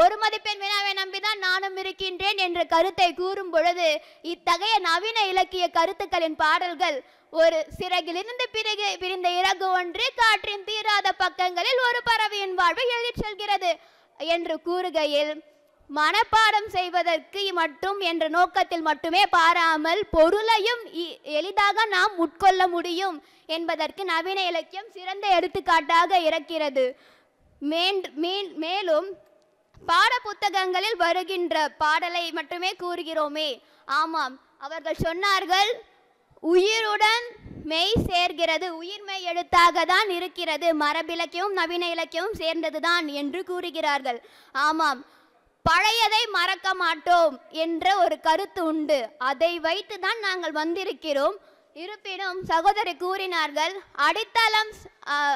1 மதிப்பெண் வினாவை நம்பிதான் நானும் இருக்கின்றேன் என்ற கருத்தை கூறும் பொழுது இத்தகைய நவீன இலக்கிய கருத்துக்களின் பாடல்கள் ஒரு சிறகிலிருந்து பிரிந்த இறகு ஒன்று காற்றின் தீராத பக்கங்களில் ஒரு பறவையின் வாழ்வை எழுதி செல்கிறது என்று கூறுகையில் மனப்பாடம் செய்வதற்கு மட்டும் என்ற நோக்கத்தில் மட்டுமே பாராமல் பொருளையும் எளிதாக நாம் உட்கொள்ள முடியும் என்பதற்கு நவீன இலக்கியம் சிறந்த எடுத்துக்காட்டாக இருக்கிறது. மேலும் பாட புத்தகங்களில் வருகின்ற பாடலை மட்டுமே கூறுகிறோமே, ஆமாம், அவர்கள் சொன்னார்கள் உயிருடன் மெய் சேர்கிறது, உயிர்மெய் எழுத்தாக தான் இருக்கிறது, மரபிலக்கியமும் நவீன இலக்கியமும் சேர்ந்ததுதான் என்று கூறுகிறார்கள். ஆமாம், பழையதை மறக்க மாட்டோம் என்ற ஒரு கருத்து உண்டு, அதை வைத்து தான் நாங்கள் வந்திருக்கிறோம். இருப்பினும் சகோதரி கூறினார்கள்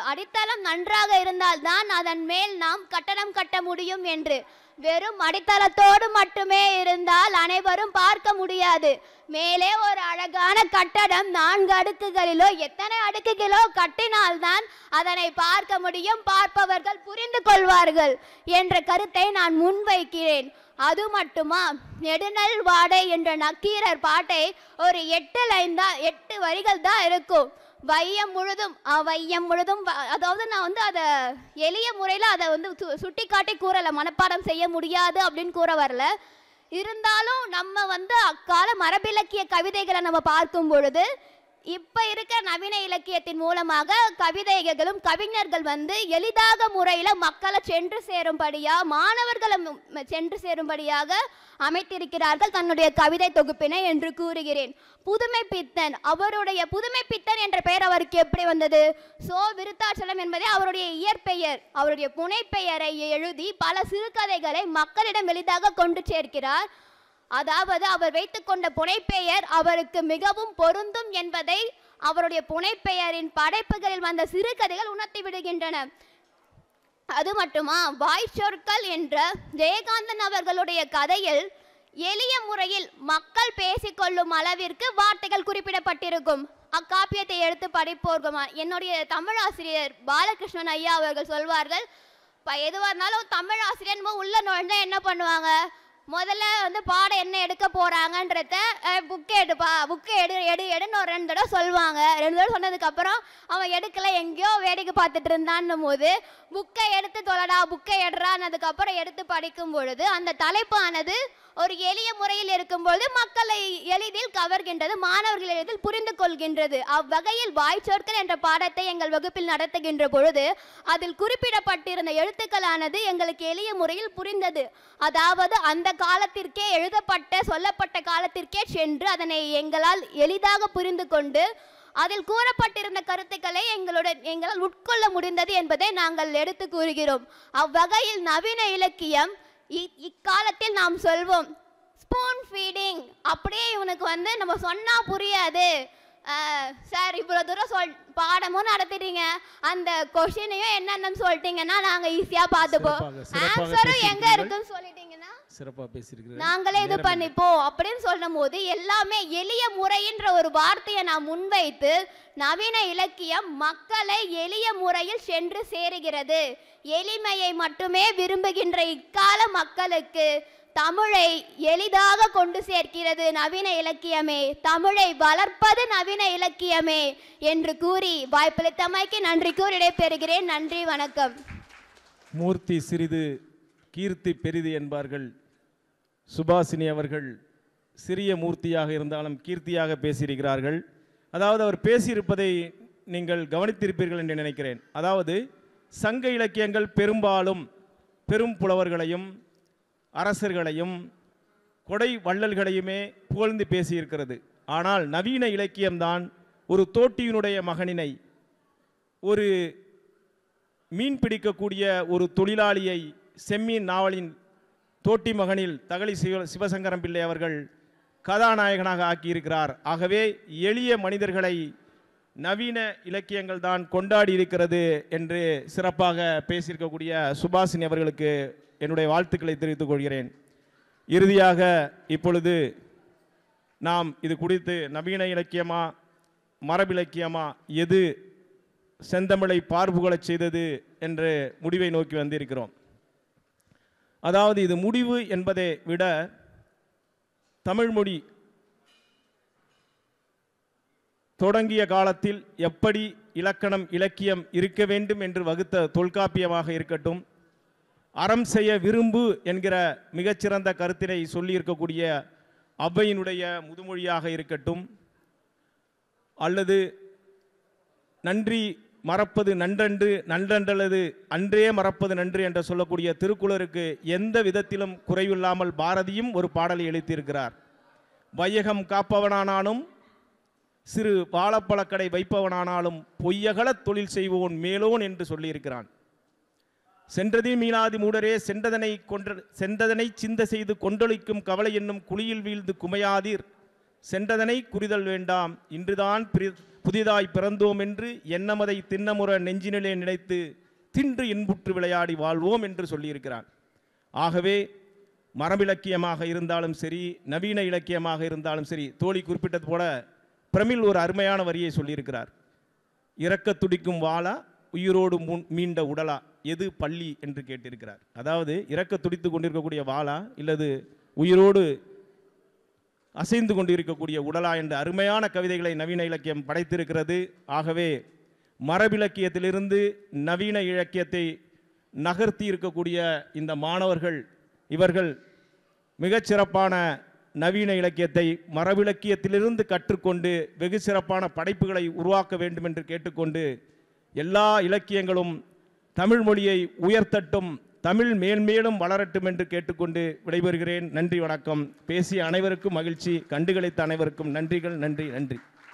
அடித்தளம் நன்றாக இருந்தால்தான் அதன் மேல் நாம் கட்டடம் கட்ட முடியும் என்று. வெறும் அடித்தளத்தோடு மட்டுமே இருந்தால் அனைவரும் பார்க்க முடியாது. மேலே ஒரு அழகான கட்டடம் 4 அடுக்குகளிலோ எத்தனை அடுக்குகளோ கட்டினால்தான் அதனை பார்க்க முடியும், பார்ப்பவர்கள் புரிந்து கொள்வார்கள் என்ற கருத்தை நான் முன்வைக்கிறேன். அது மட்டுமா, நெடுநல் வாடை என்ற நக்கீரர் பாட்டை ஒரு 8 வரிகள் தான் இருக்கும். வையம் முழுதும் அதாவது நான் அதை எளிய முறையில் அதை சுட்டி காட்டி கூறலை, மனப்பாடம் செய்ய முடியாது அப்படின்னு கூற வரல. இருந்தாலும் நம்ம அக்கால மரபிலக்கிய கவிதைகளை நம்ம பார்க்கும் பொழுது இப்போ இருக்க நவீன இலக்கியத்தின் மூலமாக கவிதைகளும் கவிஞர்கள் எளிதாக முறையில் மக்களை சென்று சேரும்படியாக மாணவர்களை சென்று சேரும்படியாக அமைத்திருக்கிறார்கள் தன்னுடைய கவிதை தொகுப்பினை என்று கூறுகிறேன். புதுமை பித்தன், அவருடைய புதுமை பித்தன் என்ற பெயர் அவருக்கு எப்படி வந்தது? சோ விருத்தாச்சலம் என்பதே அவருடைய இயற்பெயர். அவருடைய புனைப்பெயரை எழுதி பல சிறுகதைகளை மக்களிடம் எளிதாக கொண்டு சேர்க்கிறார். அதாவது அவர் வைத்துக்கொண்ட புனைப்பெயர் அவருக்கு மிகவும் பொருந்தும் என்பதை அவருடைய புனைப்பெயரின் படைப்புகளில் வந்த சிறுகதைகள் உணர்த்தி விடுகின்றன. அது மட்டுமா, வாய்ச்சொற்கள் என்ற ஜெயகாந்தன் அவர்களுடைய கதையில் எளிய முறையில் மக்கள் பேசிக்கொள்ளும் அளவிற்கு வார்த்தைகள் குறிப்பிடப்பட்டிருக்கும். அக்காப்பியத்தை எடுத்து படிப்போர்க்கும் என்னுடைய தமிழ் ஆசிரியர் பாலகிருஷ்ணன் ஐயா அவர்கள் சொல்வார்கள், எதுவாக இருந்தாலும் தமிழ் ஆசிரியர் உள்ள நுழைஞ்சா என்ன பண்ணுவாங்க, முதல்ல பாடம் என்ன எடுக்க போகிறாங்கன்றத புக்கை எடுன்னு ஒரு 2 தடவை சொல்லுவாங்க. 2 தடவை சொன்னதுக்கப்புறம் அவன் எடுக்கலை, எங்கேயோ வேடிக்கை பார்த்துட்டு இருந்தான்னும் போது புக்கை எடுத்து தொலைடா, புக்கை எடுறான்னதுக்கப்புறம் எடுத்து படிக்கும் பொழுது அந்த தலைப்பானது ஒரு எளிய முறையில் இருக்கும்போது மக்களை எளிதில் கவர்கின்றது, மாணவர்கள் எளிதில் புரிந்து கொள்கின்றது. அவ்வகையில் வாய்ச்சொற்கள் என்ற பாடத்தை எங்கள் வகுப்பில் நடத்துகின்ற பொழுது அதில் குறிப்பிடப்பட்டிருந்த எழுத்துக்களானது எங்களுக்கு எளிய முறையில் புரிந்தது. அதாவது அந்த காலத்திற்கே எழுதப்பட்ட சொல்லப்பட்ட காலத்திற்கே சென்று அதனை எங்களால் எளிதாக புரிந்து கொண்டு அதில் கூறப்பட்டிருந்த கருத்துக்களை எங்களால் உட்கொள்ள முடிந்தது என்பதை நாங்கள் எடுத்து கூறுகிறோம். அவ்வகையில் நவீன இலக்கியம் இக்காலத்தில் நாம் சொல்வோம் ஸ்பூன் ஃபீடிங். அப்படியே இவனுக்கு நம்ம சொன்னா புரியாது சார், இவ்வளோ தூரம் பாடமும் நடத்திட்டீங்க, அந்த கொஸ்டினையும் என்னென்னு சொல்லிட்டீங்கன்னா நாங்கள் ஈஸியாக பார்த்துப்போம், ஆன்சரும் எங்கே இருக்குன்னு சொல்லிட்டீங்கன்னா சிறப்பாக பேசியிருக்கிறேன் நாங்களே இது பண்ணிப்போம் அப்படின்னு சொல்லும் போது எல்லாமே எளிய முறைன்ற ஒரு வார்த்தையை நான் முன்வைத்து நவீன இலக்கியம் மக்களை எளிய முறையில் சென்று சேருகிறது. எளிமையை மட்டுமே விரும்புகின்ற இக்கால மக்களுக்கு தமிழை எளிதாக கொண்டு சேர்க்கிறது நவீன இலக்கியமே, தமிழை வளர்ப்பது நவீன இலக்கியமே என்று கூறி வாய்ப்பளித்தமைக்கு நன்றி கூறி விடைபெறுகிறேன். நன்றி, வணக்கம். மூர்த்தி சிறிது கீர்த்தி பெரிது என்பார்கள். சுபாசினி அவர்கள் சிறிய மூர்த்தியாக இருந்தாலும் கீர்த்தியாக பேசியிருக்கிறார்கள். அதாவது அவர் பேசியிருப்பதை நீங்கள் கவனித்திருப்பீர்கள் என்று நினைக்கிறேன். அதாவது சங்க இலக்கியங்கள் பெரும்பாலும் பெரும் புலவர்களையும் அரசர்களையும் கொடை வள்ளல்களையுமே புகழ்ந்து பேசியிருக்கிறது. ஆனால் நவீன இலக்கியம்தான் ஒரு தோட்டியினுடைய மகனினை, ஒரு மீன் பிடிக்கக்கூடிய ஒரு தொழிலாளியை செம்மீன் நாவலின் தோட்டி மகனில் தகழி சிவசங்கரம் பிள்ளை அவர்கள் கதாநாயகனாக ஆக்கியிருக்கிறார். ஆகவே எளிய மனிதர்களை நவீன இலக்கியங்கள் தான் கொண்டாடி இருக்கிறது என்று சிறப்பாக பேசியிருக்கக்கூடிய சுபாசினி அவர்களுக்கு என்னுடைய வாழ்த்துக்களை தெரிவித்துக் கொள்கிறேன். இறுதியாக இப்பொழுது நாம் இது குறித்து நவீன இலக்கியமா மரபிலக்கியமா எது செந்தமிழை பார்ப்புகழச் செய்தது என்று முடிவை நோக்கி வந்திருக்கிறோம். அதாவது இது முடிவு என்பதை விட தமிழ்மொழி தொடங்கிய காலத்தில் எப்படி இலக்கணம் இலக்கியம் இருக்க வேண்டும் என்று வகுத்த தொல்காப்பியமாக இருக்கட்டும், அறம் செய்ய விரும்பு என்கிற மிகச்சிறந்த கருத்தினை சொல்லியிருக்கக்கூடிய அவ்வையினுடைய முதுமொழியாக இருக்கட்டும், அல்லது நன்றி மறப்பது நன்றன்று நன்றன்றல்லது அன்றே மறப்பது நன்று என்று சொல்லக்கூடிய திருக்குறளுக்கு எந்த விதத்திலும் குறைவில்லாமல் பாரதியும் ஒரு பாடலை எழுத்தியிருக்கிறார். வையகம் காப்பவனானாலும் சிறு வாழைப்பழக்கடை வைப்பவனானாலும் பொய்யகல தொழில் செய்வோன் மேலோன் என்று சொல்லியிருக்கிறான். சென்றதே மீளாதி மூடரே சென்றதனை சிந்த செய்து கொண்டொழிக்கும் கவலை என்னும் குழியில் வீழ்ந்து குமையாதீர், சென்றதனை குறிதல் வேண்டாம், இன்றுதான் புதிதாய் பிறந்தோம் என்று எண்ணமதை திண்ணமுற நெஞ்சினிலே நினைத்து தின்று இன்புற்று விளையாடி வாழ்வோம் என்று சொல்லியிருக்கிறான். ஆகவே மரபிலக்கியமாக இருந்தாலும் சரி, நவீன இலக்கியமாக இருந்தாலும் சரி, தோழி குறிப்பிட்டது போல பிரமிழ் ஒரு அருமையான வரியை சொல்லியிருக்கிறார். இறக்க துடிக்கும் வாளா உயிரோடு மீண்ட உடலா எது பள்ளி என்று கேட்டிருக்கிறார். அதாவது இறக்க துடித்து கொண்டிருக்கக்கூடிய வாளா இல்லது உயிரோடு அசைந்து கொண்டிருக்கக்கூடிய உடலா என்ற அருமையான கவிதைகளை நவீன இலக்கியம் படைத்திருக்கிறது. ஆகவே மரபிலக்கியத்திலிருந்து நவீன இலக்கியத்தை நகர்த்தி இருக்கக்கூடிய இந்த மாணவர்கள் இவர்கள் மிகச்சிறப்பான நவீன இலக்கியத்தை மரபிலக்கியத்திலிருந்து கற்றுக்கொண்டு வெகு சிறப்பான படைப்புகளை உருவாக்க வேண்டும் என்று கேட்டுக்கொண்டு, எல்லா இலக்கியங்களும் தமிழ் மொழியை உயர்த்தட்டும், தமிழ் மேன்மேலும் வளரட்டும் என்று கேட்டுக்கொண்டு விடைபெறுகிறேன். நன்றி, வணக்கம். பேசிய அனைவருக்கும் மகிழ்ச்சி, கண்டுகளித்த அனைவருக்கும் நன்றிகள். நன்றி.